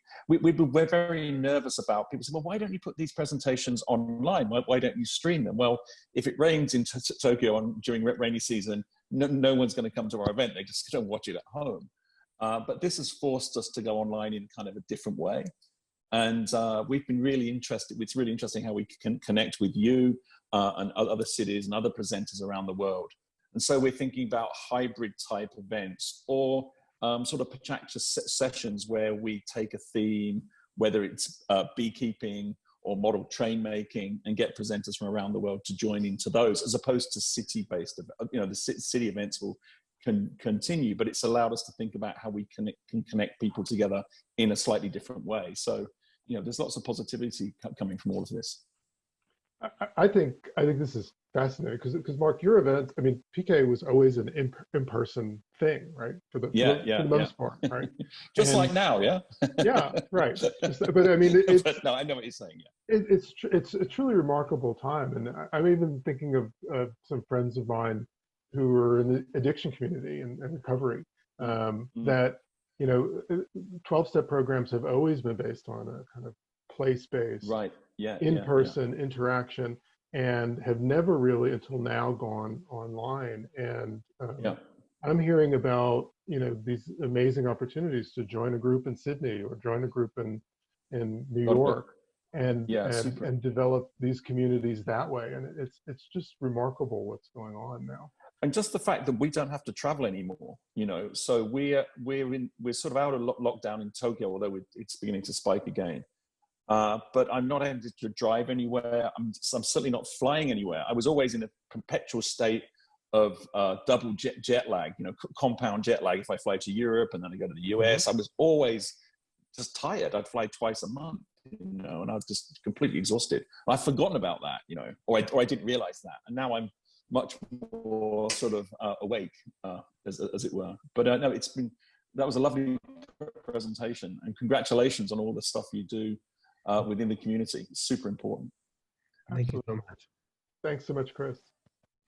very nervous about people saying, well, why don't you put these presentations online? Why don't you stream them? Well, if it rains in Tokyo during rainy season, no one's going to come to our event. They just don't watch it at home. But this has forced us to go online in kind of a different way. And we've been really interested. It's really interesting how we can connect with you and other cities and other presenters around the world. And so we're thinking about hybrid type events, or sort of PechaKucha sessions where we take a theme, whether it's beekeeping or model train making, and get presenters from around the world to join into those, as opposed to city-based. The city events will continue, but it's allowed us to think about how we can connect people together in a slightly different way. So, there's lots of positivity coming from all of this. I think this is fascinating because Mark, your event, I mean, PK was always an in-person thing, right? For the most part, right? Just like now, yeah. Yeah, right. But I mean, no, I know what you're saying. Yeah, it's a truly remarkable time, and I'm even thinking of some friends of mine who are in the addiction community and recovery. That 12-step programs have always been based on a kind of place-based, right? In-person interaction, and have never really until now gone online. And I'm hearing about these amazing opportunities to join a group in Sydney or join a group in New York and develop these communities that way. And it's just remarkable what's going on now. And just the fact that we don't have to travel anymore, so we're sort of out of lockdown in Tokyo, although it's beginning to spike again. But I'm not able to drive anywhere. I'm certainly not flying anywhere. I was always in a perpetual state of double jet lag, compound jet lag. If I fly to Europe and then I go to the US, I was always just tired. I'd fly twice a month, and I was just completely exhausted. I've forgotten about that, or I didn't realize that. And now I'm much more sort of awake, as it were. But no, that was a lovely presentation, and congratulations on all the stuff you do within the community. It's super important. Thank you so much. Thanks so much, Chris.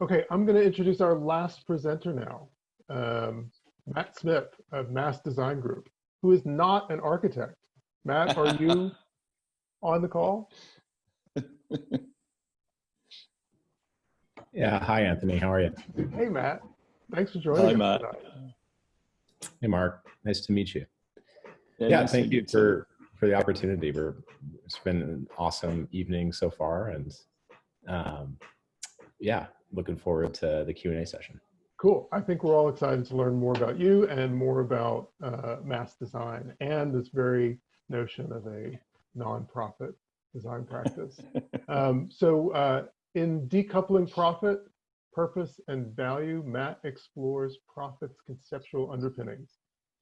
Okay, I'm going to introduce our last presenter now, Matt Smith of Mass Design Group, who is not an architect. Matt, are you on the call? Yeah, hi Anthony, how are you? Hey Matt, thanks for joining us tonight. Hey Mark, nice to meet you. Yeah, thank you for the opportunity. It's been an awesome evening so far, and looking forward to the Q&A session. Cool. I think we're all excited to learn more about you and more about mass design and this very notion of a nonprofit design practice. In Decoupling Profit, Purpose, and Value, Matt explores profit's conceptual underpinnings,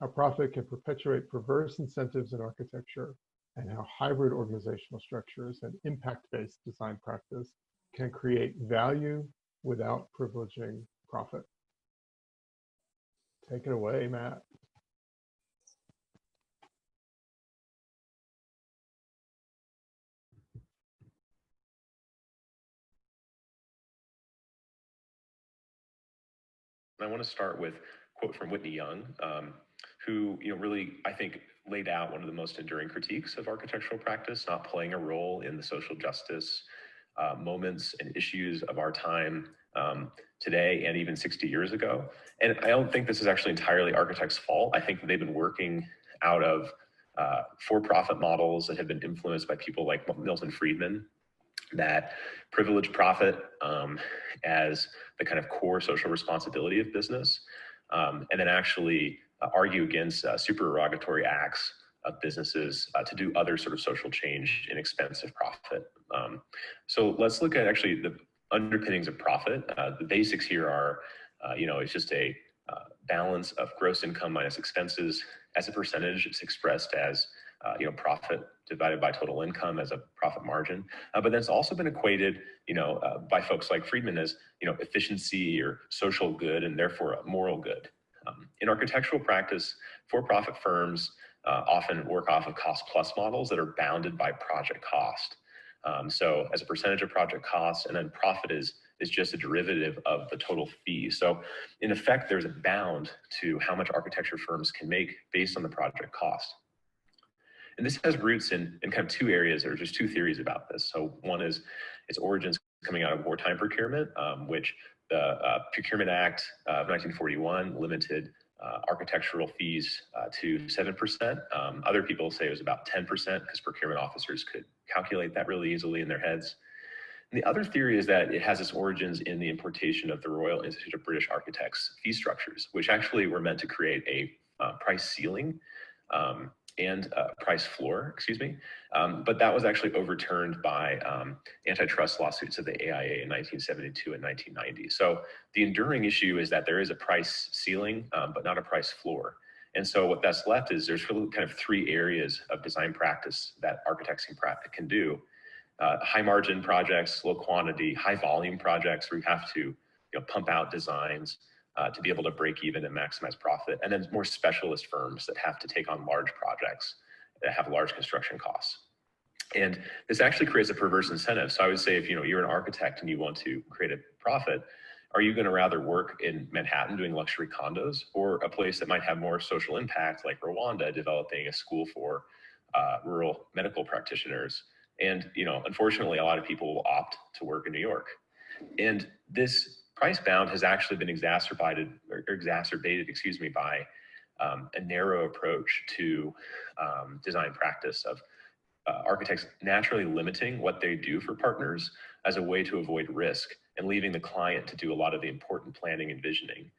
how profit can perpetuate perverse incentives in architecture, and how hybrid organizational structures and impact-based design practice can create value without privileging profit. Take it away, Matt. I want to start with a quote from Whitney Young, who really, I think, laid out one of the most enduring critiques of architectural practice, not playing a role in the social justice moments and issues of our time today and even 60 years ago. And I don't think this is actually entirely architects' fault. I think that they've been working out of for-profit models that have been influenced by people like Milton Friedman, that privilege profit as the kind of core social responsibility of business, and then actually argue against supererogatory acts of businesses to do other sort of social change in expense of profit. So let's look at actually the underpinnings of profit. The basics here are, it's just a balance of gross income minus expenses. As a percentage, it's expressed as profit divided by total income as a profit margin. But then it's also been equated, by folks like Friedman as, efficiency or social good and therefore a moral good. In architectural practice, for-profit firms often work off of cost plus models that are bounded by project cost. So as a percentage of project cost, and then profit is just a derivative of the total fee. So in effect, there's a bound to how much architecture firms can make based on the project cost. And this has roots in kind of two areas, or just two theories about this. So one is its origins coming out of wartime procurement, which the Procurement Act of 1941 limited architectural fees to 7%. Other people say it was about 10% because procurement officers could calculate that really easily in their heads. And the other theory is that it has its origins in the importation of the Royal Institute of British Architects fee structures, which actually were meant to create a price ceiling and price floor, but that was actually overturned by antitrust lawsuits of the AIA in 1972 and 1990. So the enduring issue is that there is a price ceiling, but not a price floor. And so what that's left is there's really kind of three areas of design practice that architects can do. High margin projects, low quantity, high volume projects where you have to pump out designs to be able to break even and maximize profit, and then more specialist firms that have to take on large projects that have large construction costs. And this actually creates a perverse incentive. So I would say if you're an architect and you want to create a profit, are you going to rather work in Manhattan doing luxury condos, or a place that might have more social impact like Rwanda developing a school for rural medical practitioners? And unfortunately, a lot of people will opt to work in New York. And this price bound has actually been exacerbated by a narrow approach to design practice of architects naturally limiting what they do for partners as a way to avoid risk and leaving the client to do a lot of the important planning and visioning.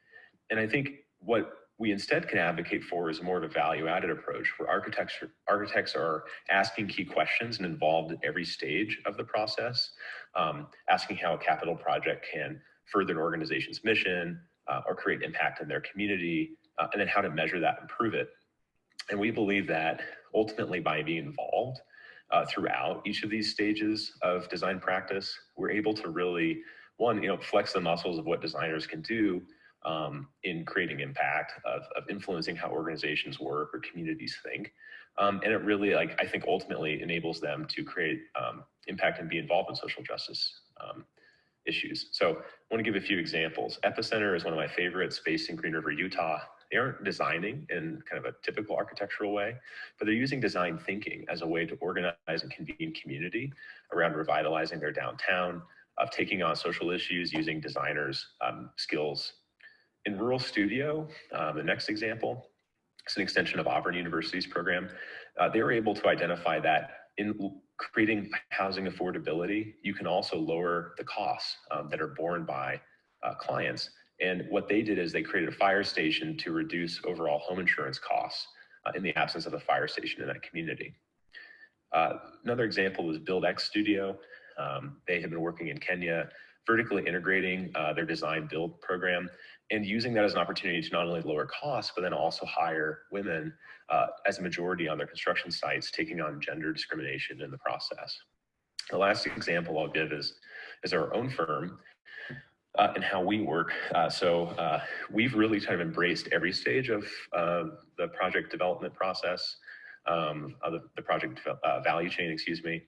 And I think what we instead can advocate for is more of a value-added approach where architects are asking key questions and involved at every stage of the process, asking how a capital project can further an organization's mission or create impact in their community, and then how to measure that and prove it. And we believe that ultimately by being involved throughout each of these stages of design practice, we're able to really, flex the muscles of what designers can do in creating impact, of influencing how organizations work or communities think. And it really, I think ultimately enables them to create impact and be involved in social justice issues. So I want to give a few examples. Epicenter is one of my favorites, based in Green River, Utah. They aren't designing in kind of a typical architectural way, but they're using design thinking as a way to organize and convene community around revitalizing their downtown, of taking on social issues using designers' skills. In Rural Studio, the next example, it's an extension of Auburn University's program. They were able to identify that in creating housing affordability, you can also lower the costs that are borne by clients And what they did is they created a fire station to reduce overall home insurance costs in the absence of a fire station in that community. Another example was BuildX Studio. They have been working in Kenya, vertically integrating their design build program and using that as an opportunity to not only lower costs, but then also hire women as a majority on their construction sites, taking on gender discrimination in the process. The last example I'll give is our own firm and how we work. We've really kind of embraced every stage of the project development process, the project value chain, excuse me.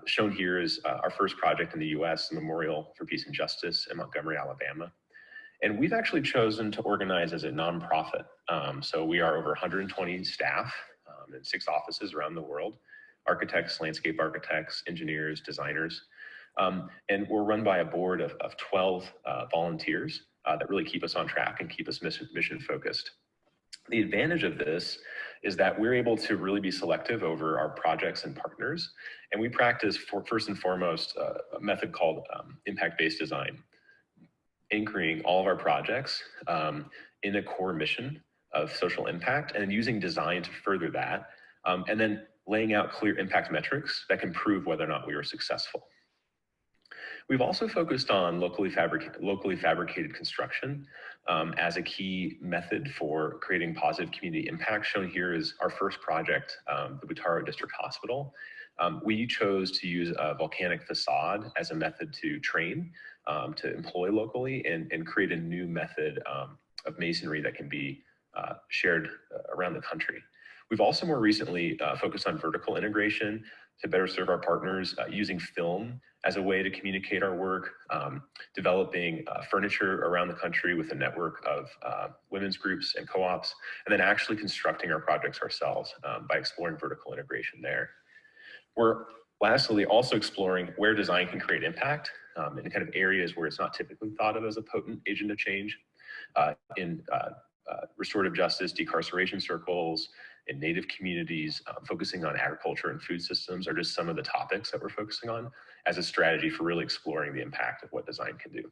Shown here is our first project in the US, the Memorial for Peace and Justice in Montgomery, Alabama. And we've actually chosen to organize as a nonprofit. So we are over 120 staff in 6 offices around the world, architects, landscape architects, engineers, designers. And we're run by a board of 12 volunteers that really keep us on track and keep us mission focused. The advantage of this is that we're able to really be selective over our projects and partners. And we practice, first and foremost, a method called impact-based design, anchoring all of our projects in a core mission of social impact and using design to further that, and then laying out clear impact metrics that can prove whether or not we were successful. We've also focused on locally fabricated construction as a key method for creating positive community impact. Shown here is our first project, the Butaro District Hospital. We chose to use a volcanic facade as a method to train, to employ locally and create a new method of masonry that can be shared around the country. We've also more recently focused on vertical integration to better serve our partners, using film as a way to communicate our work, developing furniture around the country with a network of women's groups and co-ops, and then actually constructing our projects ourselves by exploring vertical integration there. We're lastly also exploring where design can create impact in kind of areas where it's not typically thought of as a potent agent of change, in restorative justice, decarceration circles, in Native communities, focusing on agriculture and food systems are just some of the topics that we're focusing on as a strategy for really exploring the impact of what design can do.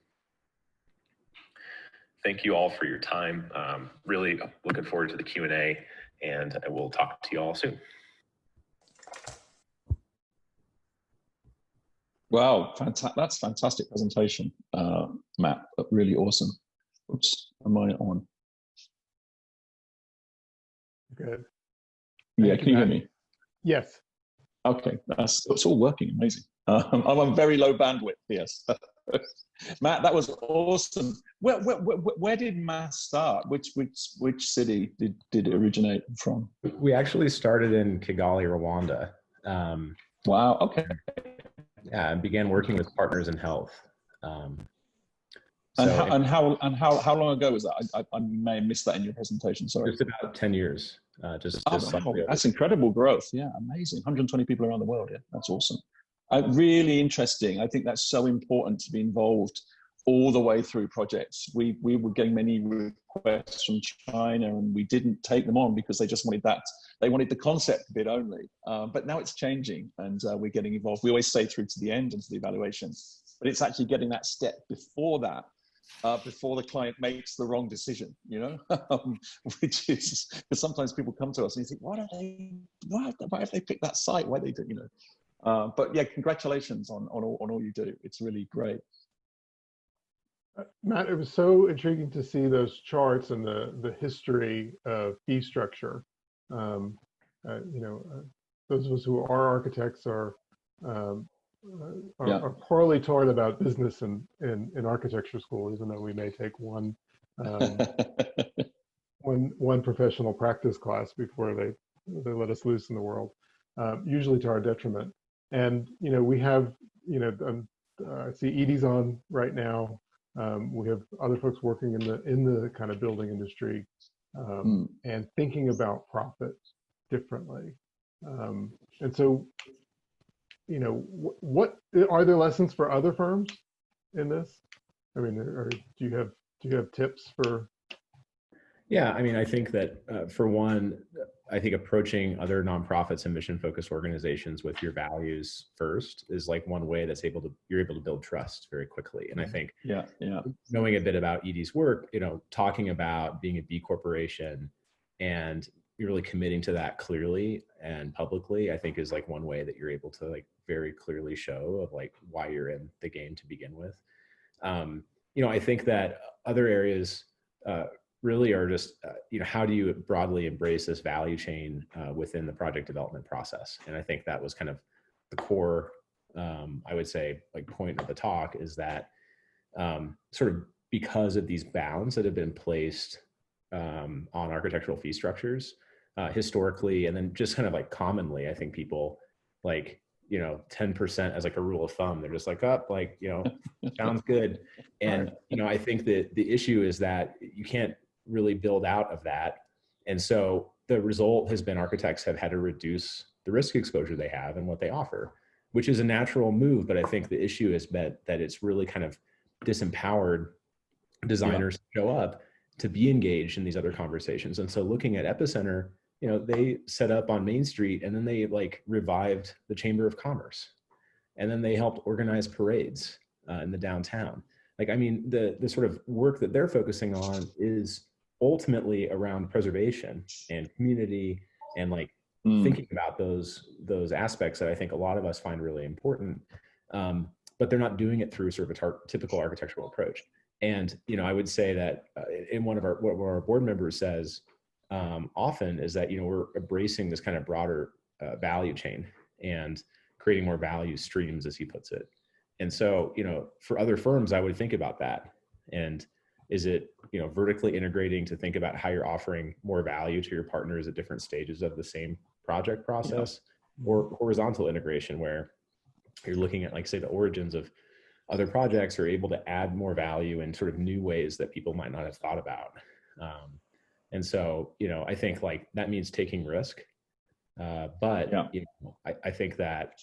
Thank you all for your time. Really looking forward to the Q&A, and I will talk to you all soon. Wow, that's fantastic presentation, Matt. Really awesome. Oops, am I on? Good. Yeah, can you hear me? Yes. Okay, it's all working. Amazing. I'm on very low bandwidth. Yes. Matt, that was awesome. Where did Matt start? Which city did it originate from? We actually started in Kigali, Rwanda. Wow. Okay. Yeah, and began working with partners in health. And how long ago was that? I may have missed that in your presentation. Sorry. Just about 10 years. That's incredible growth. Yeah, amazing. 120 people around the world. Yeah, that's awesome. Really interesting. I think that's so important to be involved all the way through projects. We were getting many requests from China, and we didn't take them on because they just wanted that. They wanted the concept bit only. But now it's changing, and we're getting involved. We always stay through to the end and to the evaluation, but it's actually getting that step before that. Before the client makes the wrong decision, you know, which is because sometimes people come to us and you think, why have they picked that site? Why they do, you know? But yeah, congratulations on all you do. It's really great. Matt, it was so intriguing to see those charts and the history of fee structure. You know, those of us who are architects are poorly taught about business in architecture school, even though we may take one professional practice class before they let us loose in the world, usually to our detriment. And you know, we have, you know, I see Edie's on right now. We have other folks working in the kind of building industry and thinking about profit differently. And so, you know, what are there lessons for other firms in this? I mean, do you have tips for? Yeah, I mean, I think that for one, I think approaching other nonprofits and mission-focused organizations with your values first is like one way that's you're able to build trust very quickly. And I think knowing a bit about Edie's work, you know, talking about being a B corporation and you're really committing to that clearly and publicly, I think is like one way that you're able to like very clearly show of like why you're in the game to begin with. You know, I think that other areas really are just, you know, how do you broadly embrace this value chain within the project development process? And I think that was kind of the core, I would say, like point of the talk is that sort of because of these bounds that have been placed on architectural fee structures historically, and then just kind of like commonly, I think people like, you know, 10% as like a rule of thumb. They're just like, up, like, you know, sounds good. And, you know, I think that the issue is that you can't really build out of that. And so the result has been architects have had to reduce the risk exposure they have and what they offer, which is a natural move. But I think the issue has been that it's really kind of disempowered designers to show up to be engaged in these other conversations. And so looking at Epicenter, you know, they set up on Main Street and then they like revived the Chamber of Commerce. And then they helped organize parades in the downtown. Like, I mean, the sort of work that they're focusing on is ultimately around preservation and community and like thinking about those aspects that I think a lot of us find really important. But they're not doing it through sort of a typical architectural approach. And, you know, I would say that in what our board members says often is that, you know, we're embracing this kind of broader value chain and creating more value streams, as he puts it. And so, you know, for other firms, I would think about that. And is it, you know, vertically integrating to think about how you're offering more value to your partners at different stages of the same project process, or horizontal integration where you're looking at, like, say, the origins of other projects are able to add more value in sort of new ways that people might not have thought about. And so, you know, I think like that means taking risk. But you know, I think that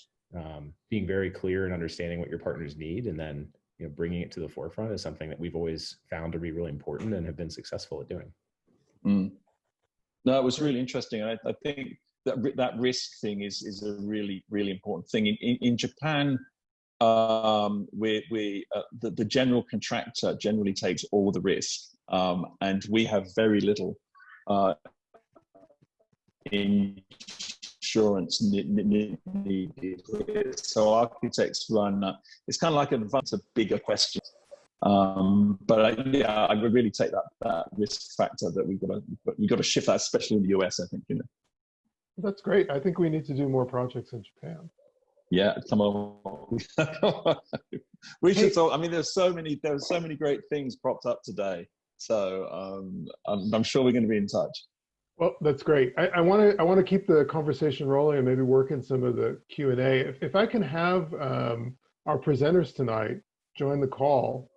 being very clear and understanding what your partners need and then, you know, bringing it to the forefront is something that we've always found to be really important and have been successful at doing. No, it was really interesting. I think that risk thing is a really, really important thing. In Japan, the general contractor generally takes all the risk, and we have very little insurance needed. So architects run, it's kind of like a bigger question. But I would really take that risk factor that we've got to shift that, especially in the US, I think, you know. That's great. I think we need to do more projects in Japan. Yeah, come on. We should talk. I mean, there's so many great things propped up today. So I'm sure we're going to be in touch. Well, that's great. I want to keep the conversation rolling and maybe work in some of the Q&A. If I can have our presenters tonight join the call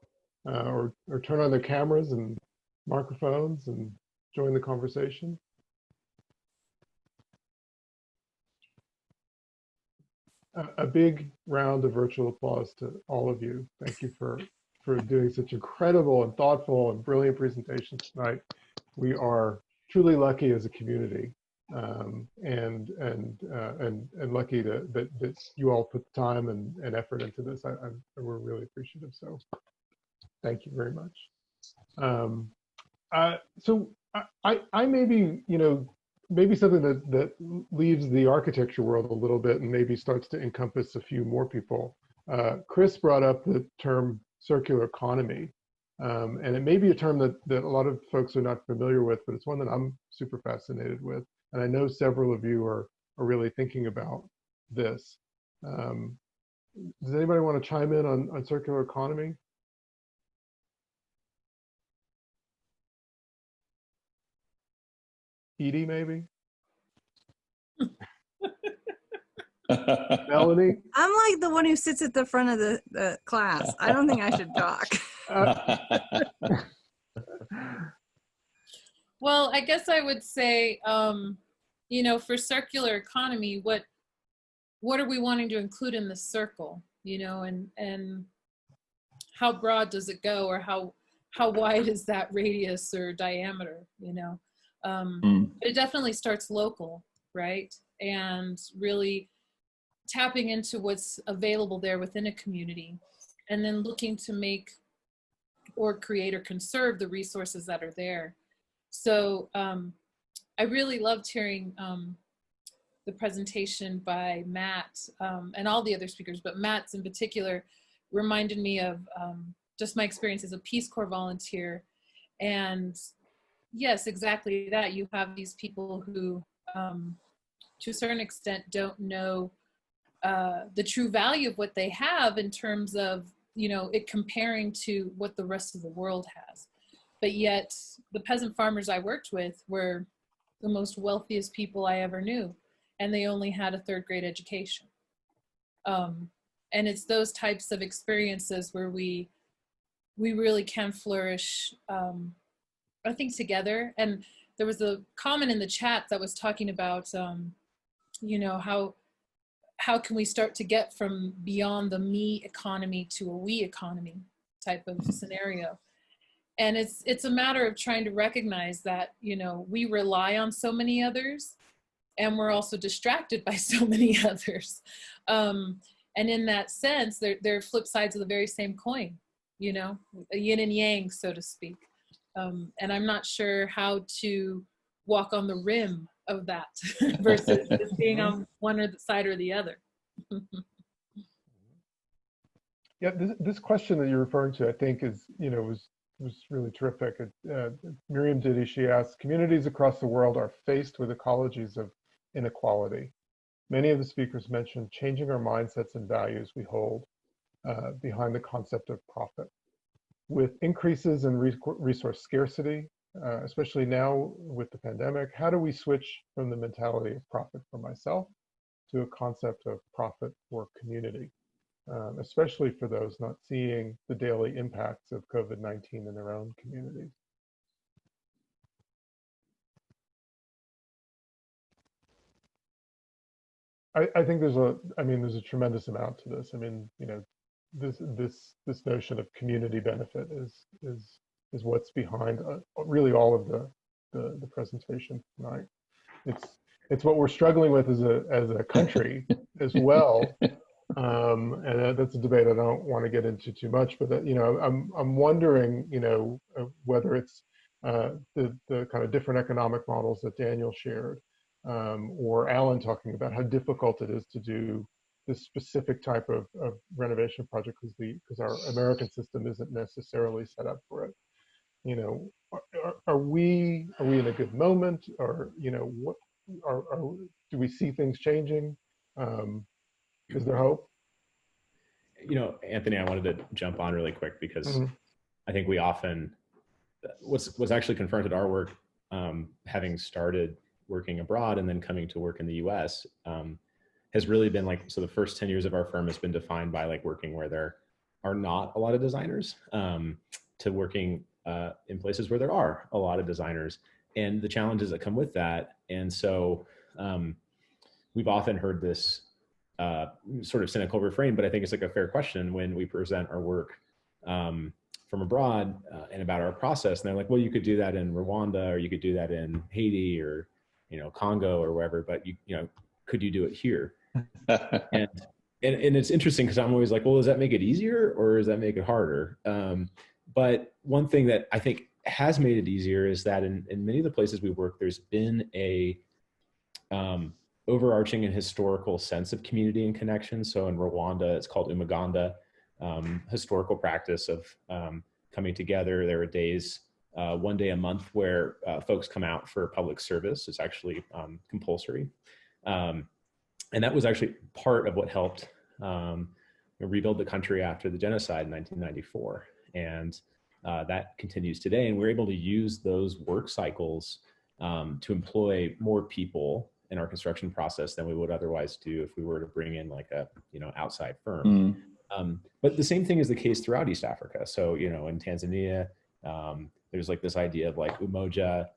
or turn on their cameras and microphones and join the conversation. A big round of virtual applause to all of you. Thank you for doing such incredible and thoughtful and brilliant presentations tonight. We are truly lucky as a community, and lucky that you all put time and effort into this. We're really appreciative. So thank you very much. So I maybe, you know, maybe something that leaves the architecture world a little bit and maybe starts to encompass a few more people. Chris brought up the term circular economy. And it may be a term that a lot of folks are not familiar with, but it's one that I'm super fascinated with. And I know several of you are really thinking about this. Does anybody want to chime in on circular economy? Edie, maybe? Melanie? I'm like the one who sits at the front of the class. I don't think I should talk. Well, I guess I would say, you know, for circular economy, what are we wanting to include in the circle, you know, and how broad does it go, or how wide is that radius or diameter, you know? It definitely starts local, right? And really tapping into what's available there within a community, and then looking to make or create or conserve the resources that are there. So I really loved hearing the presentation by Matt and all the other speakers, but Matt's in particular reminded me of just my experience as a Peace Corps volunteer. And yes, exactly that. You have these people who, to a certain extent, don't know the true value of what they have in terms of, you know, it comparing to what the rest of the world has. But yet the peasant farmers I worked with were the most wealthiest people I ever knew, and they only had a third grade education. And it's those types of experiences where we really can flourish, I think, together. And there was a comment in the chat that was talking about, you know, how can we start to get from beyond the me economy to a we economy type of scenario. And it's a matter of trying to recognize that, you know, we rely on so many others, and we're also distracted by so many others. And in that sense, they're flip sides of the very same coin, you know, a yin and yang, so to speak. And I'm not sure how to walk on the rim of that versus just being on one side or the other. Yeah, this question that you're referring to, I think, is, you know, was really terrific. Miriam Diddy, she asked, communities across the world are faced with ecologies of inequality. Many of the speakers mentioned changing our mindsets and values we hold behind the concept of profit. With increases in resource scarcity, especially now with the pandemic, how do we switch from the mentality of profit for myself to a concept of profit for community, especially for those not seeing the daily impacts of COVID-19 in their own communities? I think there's a tremendous amount to this. I mean, you know, this notion of community benefit is what's behind really all of the presentation tonight. It's what we're struggling with as a country as well, and that's a debate I don't want to get into too much. But you know, I'm wondering, you know, whether it's the kind of different economic models that Daniel shared, or Alan talking about how difficult it is to do this specific type of renovation project because our American system isn't necessarily set up for it. You know, are we in a good moment, or you know, what do we see things changing? Is there hope? You know, Anthony, I wanted to jump on really quick because I think we often, what's actually confronted our work, having started working abroad and then coming to work in the US, has really been like, so the first 10 years of our firm has been defined by like working where there are not a lot of designers, to working in places where there are a lot of designers and the challenges that come with that. And so we've often heard this sort of cynical refrain, but I think it's like a fair question when we present our work from abroad and about our process. And they're like, well, you could do that in Rwanda, or you could do that in Haiti, or, you know, Congo or wherever, but you know, could you do it here? and it's interesting because I'm always like, well, does that make it easier or does that make it harder? But one thing that I think has made it easier is that in many of the places we work, there's been a overarching and historical sense of community and connection. So in Rwanda, it's called umuganda, historical practice of coming together. There are days, one day a month, where folks come out for public service. It's actually compulsory. And that was actually part of what helped rebuild the country after the genocide in 1994. And that continues today. And we're able to use those work cycles to employ more people in our construction process than we would otherwise do if we were to bring in like a, you know, outside firm. But the same thing is the case throughout East Africa. So, you know, in Tanzania, there's like this idea of like umoja,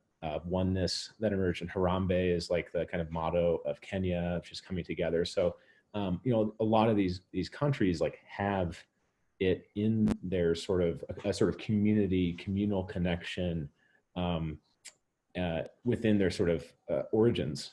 oneness that emerged in Harambee is like the kind of motto of Kenya, which is coming together. So, you know, a lot of these countries like have it in their sort of a sort of communal connection within their sort of origins,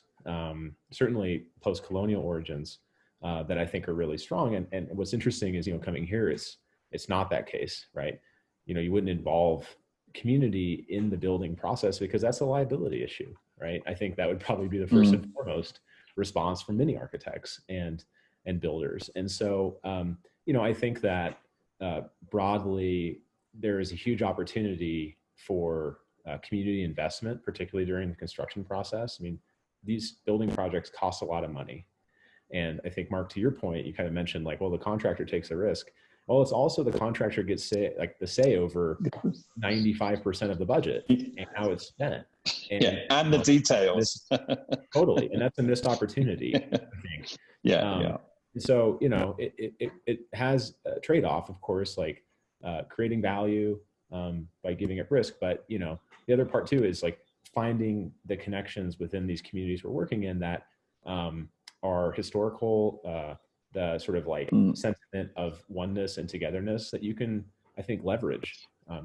certainly post-colonial origins, that I think are really strong. And what's interesting is, coming here, it's not that case, right? You wouldn't involve community in the building process because that's a liability issue, right? I think that would probably be the first and foremost response from many architects and builders. And so, I think that broadly, there is a huge opportunity for community investment, particularly during the construction process. I mean, these building projects cost a lot of money. And I think, Mark, to your point, you kind of mentioned like, well, the contractor takes the risk. Well, it's also the contractor gets the say over 95% of the budget and how it's spent. And the details. Totally. And that's a missed opportunity, I think. So, it has a trade-off, of course, like creating value by giving up risk. But, the other part too is like finding the connections within these communities we're working in that are historical, the sort of like sentiment of oneness and togetherness that you can, I think, leverage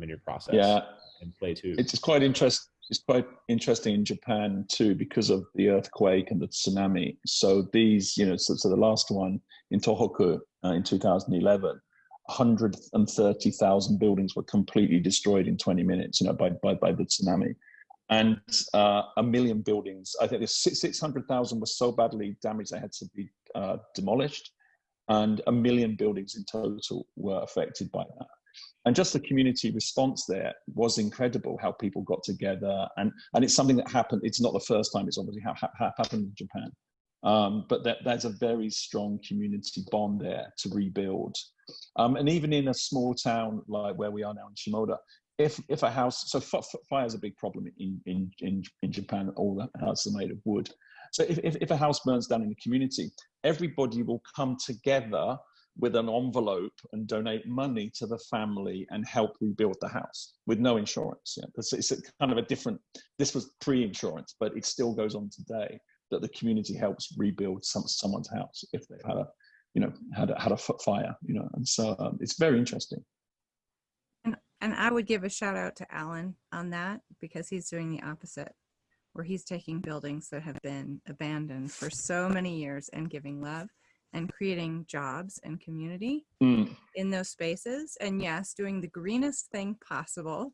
in your process and play too. It's quite interesting. It's quite interesting in Japan too, because of the earthquake and the tsunami. So these, so the last one in Tohoku in 2011, 130,000 buildings were completely destroyed in 20 minutes, by the tsunami. And 1 million buildings, I think 600,000 were so badly damaged they had to be demolished. And 1 million buildings in total were affected by that. And just the community response there was incredible, how people got together. And it's something that happened. It's not the first time it's obviously happened in Japan. But there's a very strong community bond there to rebuild. And even in a small town like where we are now in Shimoda, if a house, so fire is a big problem in Japan, all the houses are made of wood. So if a house burns down in the community, everybody will come together with an envelope and donate money to the family and help rebuild the house with no insurance. It's a kind of a different, this was pre-insurance, but it still goes on today that the community helps rebuild someone's house if they've had a fire, and so it's very interesting. And I would give a shout out to Alan on that, because he's doing the opposite, where he's taking buildings that have been abandoned for so many years and giving love and creating jobs and community in those spaces. And yes, doing the greenest thing possible,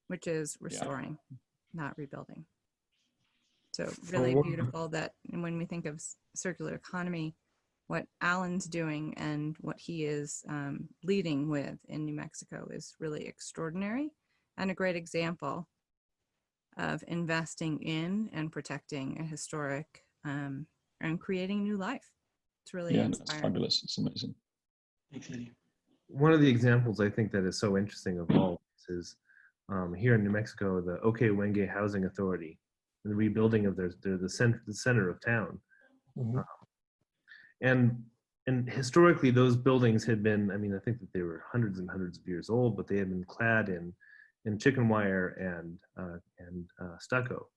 which is restoring, not rebuilding. So really beautiful that when we think of circular economy, what Alan's doing and what he is leading with in New Mexico is really extraordinary and a great example of investing in and protecting a historic and creating new life. It's really inspiring. It's fabulous. It's amazing. Thanks, Eddie. One of the examples I think that is so interesting of all is here in New Mexico, the Okewenge Housing Authority, and the rebuilding of the center of town. And historically, those buildings had been, I think that they were hundreds and hundreds of years old, but they had been clad in chicken wire and stucco.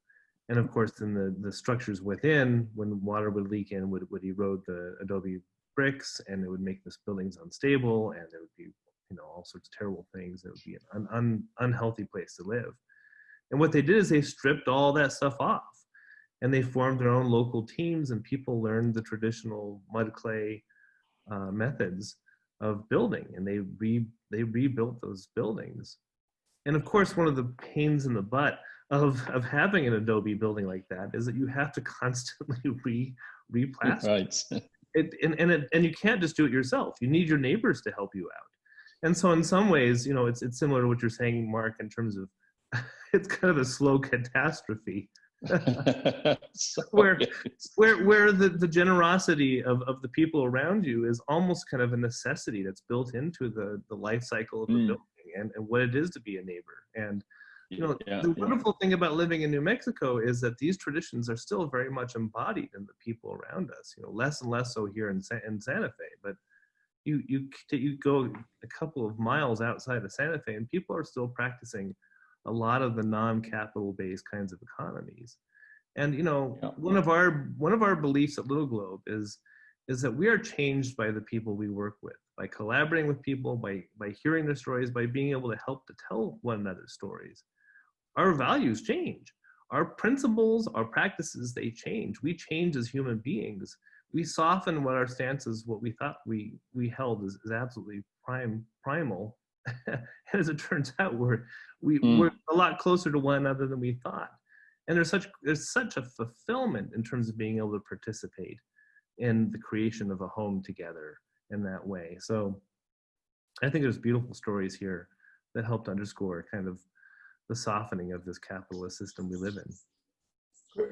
And of course, then the structures within, when water would leak in, would erode the adobe bricks, and it would make the buildings unstable, and there would be all sorts of terrible things. It would be an unhealthy place to live. And what they did is they stripped all that stuff off, and they formed their own local teams, and people learned the traditional mud clay methods of building, and they rebuilt those buildings. And of course, one of the pains in the butt of having an adobe building like that is that you have to constantly replaster. Right. And you can't just do it yourself. You need your neighbors to help you out. And so in some ways, it's similar to what you're saying, Mark, in terms of it's kind of a slow catastrophe. where the generosity of the people around you is almost kind of a necessity that's built into the life cycle of the building and what it is to be a neighbor. And the wonderful thing about living in New Mexico is that these traditions are still very much embodied in the people around us. Less and less so here in Santa Fe, but you go a couple of miles outside of Santa Fe and people are still practicing a lot of the non-capital based kinds of economies. And one of our beliefs at Little Globe is that we are changed by the people we work with, by collaborating with people, by hearing their stories, by being able to help to tell one another's stories. Our values change. our principles, our practices, they change. We change as human beings. We soften what our stances, what we thought we held is absolutely primal. And as it turns out, we're a lot closer to one another than we thought. And there's such a fulfillment in terms of being able to participate in the creation of a home together in that way. So I think there's beautiful stories here that helped underscore kind of the softening of this capitalist system we live in.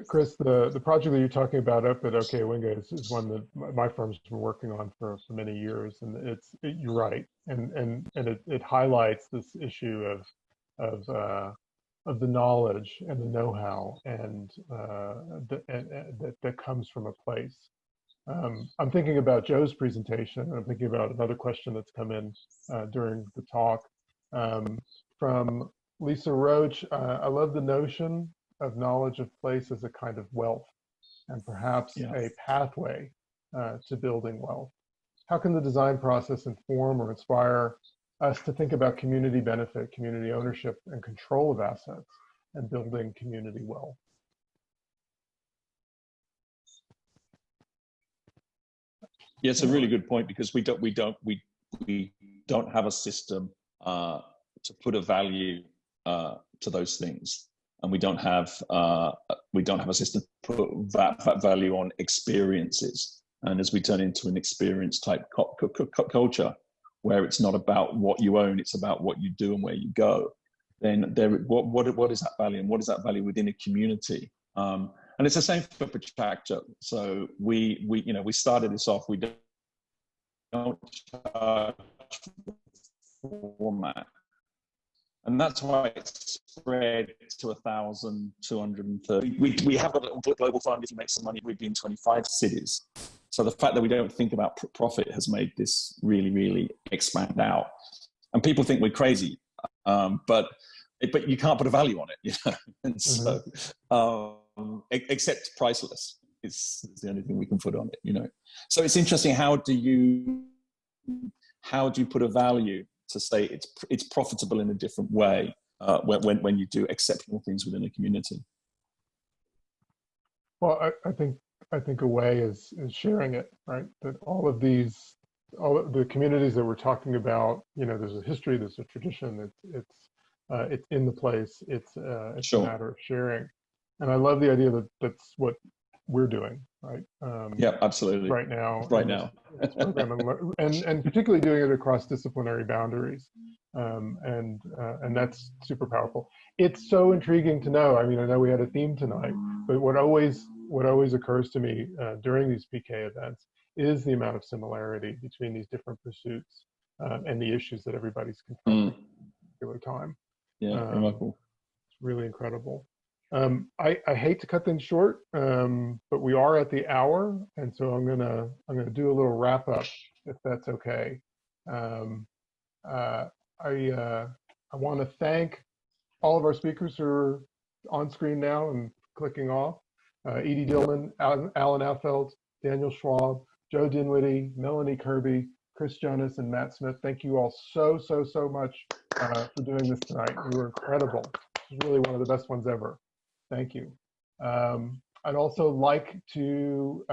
Chris, the project that you're talking about up at OK Winga is one that my firm's been working on for many years, and you're right, and it highlights this issue of the knowledge and the know-how and that comes from a place. I'm thinking about Joe's presentation, and I'm thinking about another question that's come in during the talk from Lisa Roach. I love the notion of knowledge of place as a kind of wealth, and perhaps a pathway to building wealth. How can the design process inform or inspire us to think about community benefit, community ownership, and control of assets, and building community wealth? Yeah, it's a really good point, because we don't have a system to put a value to those things, and we don't have a system to put that value on experiences. And as we turn into an experience type culture, where it's not about what you own, it's about what you do and where you go, then what is that value, and what is that value within a community? And it's the same for PechaKucha. So we started this off. We don't charge format, and that's why it's spread to 1,230. We have a global fund. If you make some money, we've been in 25 cities. So the fact that we don't think about profit has made this really, really expand out. And people think we're crazy, but you can't put a value on it, And so, except priceless is the only thing we can put on it, So it's interesting. How do you put a value to say it's profitable in a different way when you do exceptional things within a community? Well, I think a way is sharing it, right? That all of the communities that we're talking about, there's a history, there's a tradition. It's in the place. It's a matter of sharing, and I love the idea that that's what we're doing, right? Yeah, absolutely. Right now. This program, and particularly doing it across disciplinary boundaries, and that's super powerful. It's so intriguing to know. I mean, I know we had a theme tonight, but what always occurs to me during these PK events is the amount of similarity between these different pursuits and the issues that everybody's confronting at a particular time. Yeah, remarkable. It's really incredible. I hate to cut things short, but we are at the hour, and so I'm gonna do a little wrap up, if that's okay. I want to thank all of our speakers who are on screen now and clicking off. Edie Dillman, Alan Ilfeld, Daniel Schwab, Joe Dinwiddie, Melanie Kirby, Chris Jonas, and Matt Smith. Thank you all so much for doing this tonight. You were incredible. It was really one of the best ones ever. Thank you. I'd also like to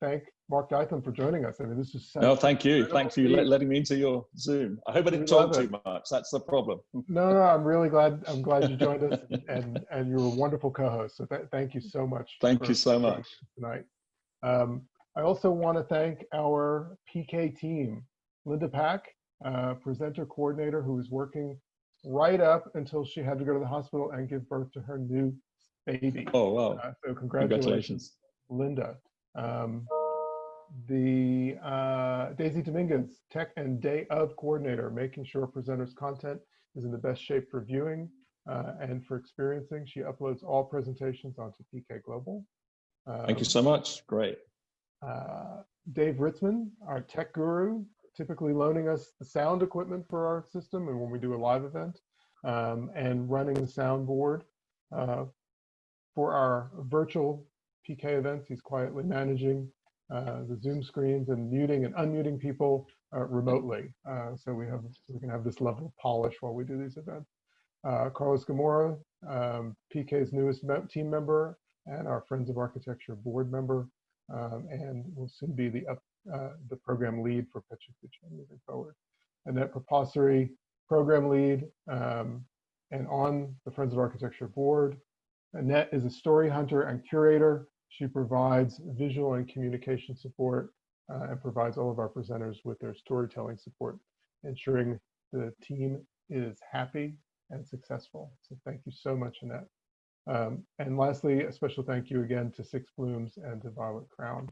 thank Mark Dytham for joining us. I mean, this is such thank you. Thanks for letting me into your Zoom. I hope I didn't talk too much. That's the problem. No, I'm really glad. I'm glad you joined us, and you're a wonderful co-host. So thank you so much. Thank you so much tonight. I also want to thank our PK team, Linda Pack, presenter coordinator, who was working right up until she had to go to the hospital and give birth to her new baby. Oh, wow. So congratulations, Linda. Daisy Dominguez, tech and day of coordinator, making sure presenters' content is in the best shape for viewing and for experiencing. She uploads all presentations onto PK Global. Thank you so much. Great. Dave Ritzman, our tech guru, typically loaning us the sound equipment for our system and when we do a live event, and running the soundboard for our virtual PK events. He's quietly managing the Zoom screens and muting and unmuting people remotely, so we can have this level of polish while we do these events. Carlos Gamora, PK's newest team member and our Friends of Architecture board member, and will soon be the program lead for PechaKucha moving forward. Annette Propossery, program lead, and on the Friends of Architecture board. Annette is a story hunter and curator. She provides visual and communication support and provides all of our presenters with their storytelling support, ensuring the team is happy and successful. So thank you so much, Annette. And lastly, a special thank you again to Six Blooms and to Violet Crown.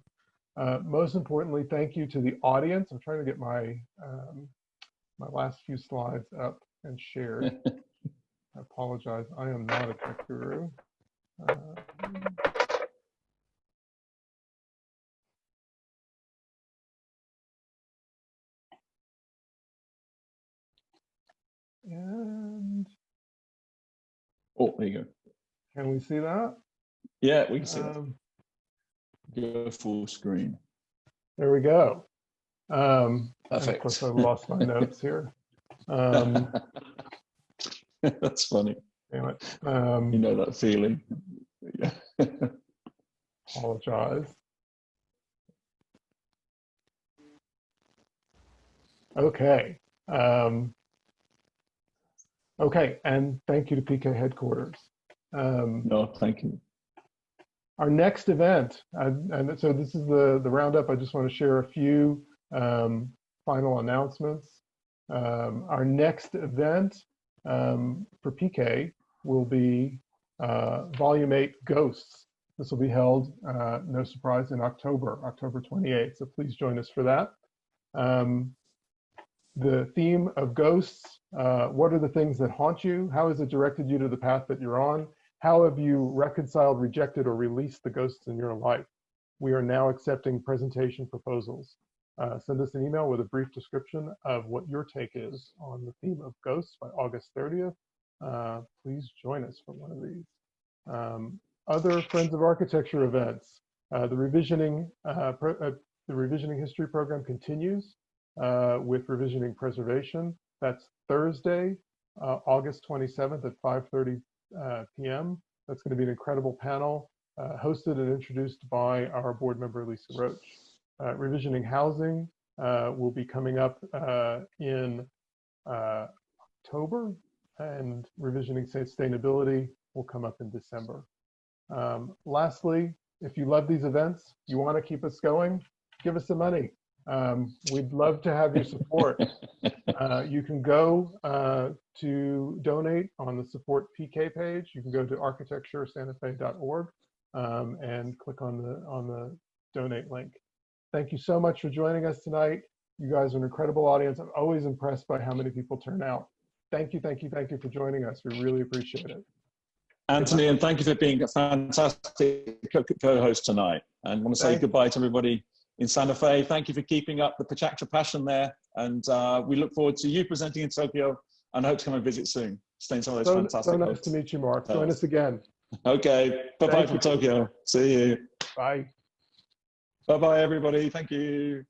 Most importantly, thank you to the audience. I'm trying to get my my last few slides up and shared. I apologize, I am not a tech guru. And oh, there you go. Can we see that? Yeah, we can see that. Go full screen. There we go. Perfect. Of course, I lost my notes here. That's funny. Damn it. You know that feeling. Yeah. Apologize. Okay. Okay, and thank you to PK headquarters. No, thank you. Our next event, and so this is the roundup. I just want to share a few final announcements. Our next event for PK will be Volume 8 Ghosts. This will be held, no surprise, in October 28th. So please join us for that. The theme of ghosts, what are the things that haunt you? How has it directed you to the path that you're on? How have you reconciled, rejected, or released the ghosts in your life? We are now accepting presentation proposals. Send us an email with a brief description of what your take is on the theme of ghosts by August 30th. Please join us for one of these. Other Friends of Architecture events. The revisioning history program continues with revisioning preservation. That's Thursday, August 27th at 5:30 p.m. That's going to be an incredible panel hosted and introduced by our board member, Lisa Roach. Revisioning housing will be coming up in October, and revisioning sustainability will come up in December. Lastly, if you love these events, you want to keep us going, give us some money. We'd love to have your support. You can go to donate on the support PK page. You can go to architecturesantafe.org and click on the donate link. Thank you so much for joining us tonight. You guys are an incredible audience. I'm always impressed by how many people turn out. Thank you, thank you, thank you for joining us. We really appreciate it. Anthony, and thank you for being a fantastic co-host tonight. And I want to say goodbye to everybody in Santa Fe. Thank you for keeping up the PechaKucha passion there. And we look forward to you presenting in Tokyo, and hope to come and visit soon. Stay in some of those fantastic So nice to meet you, Mark. Join us again. Okay. Bye-bye from Tokyo. See you. Bye. Bye-bye, everybody. Thank you.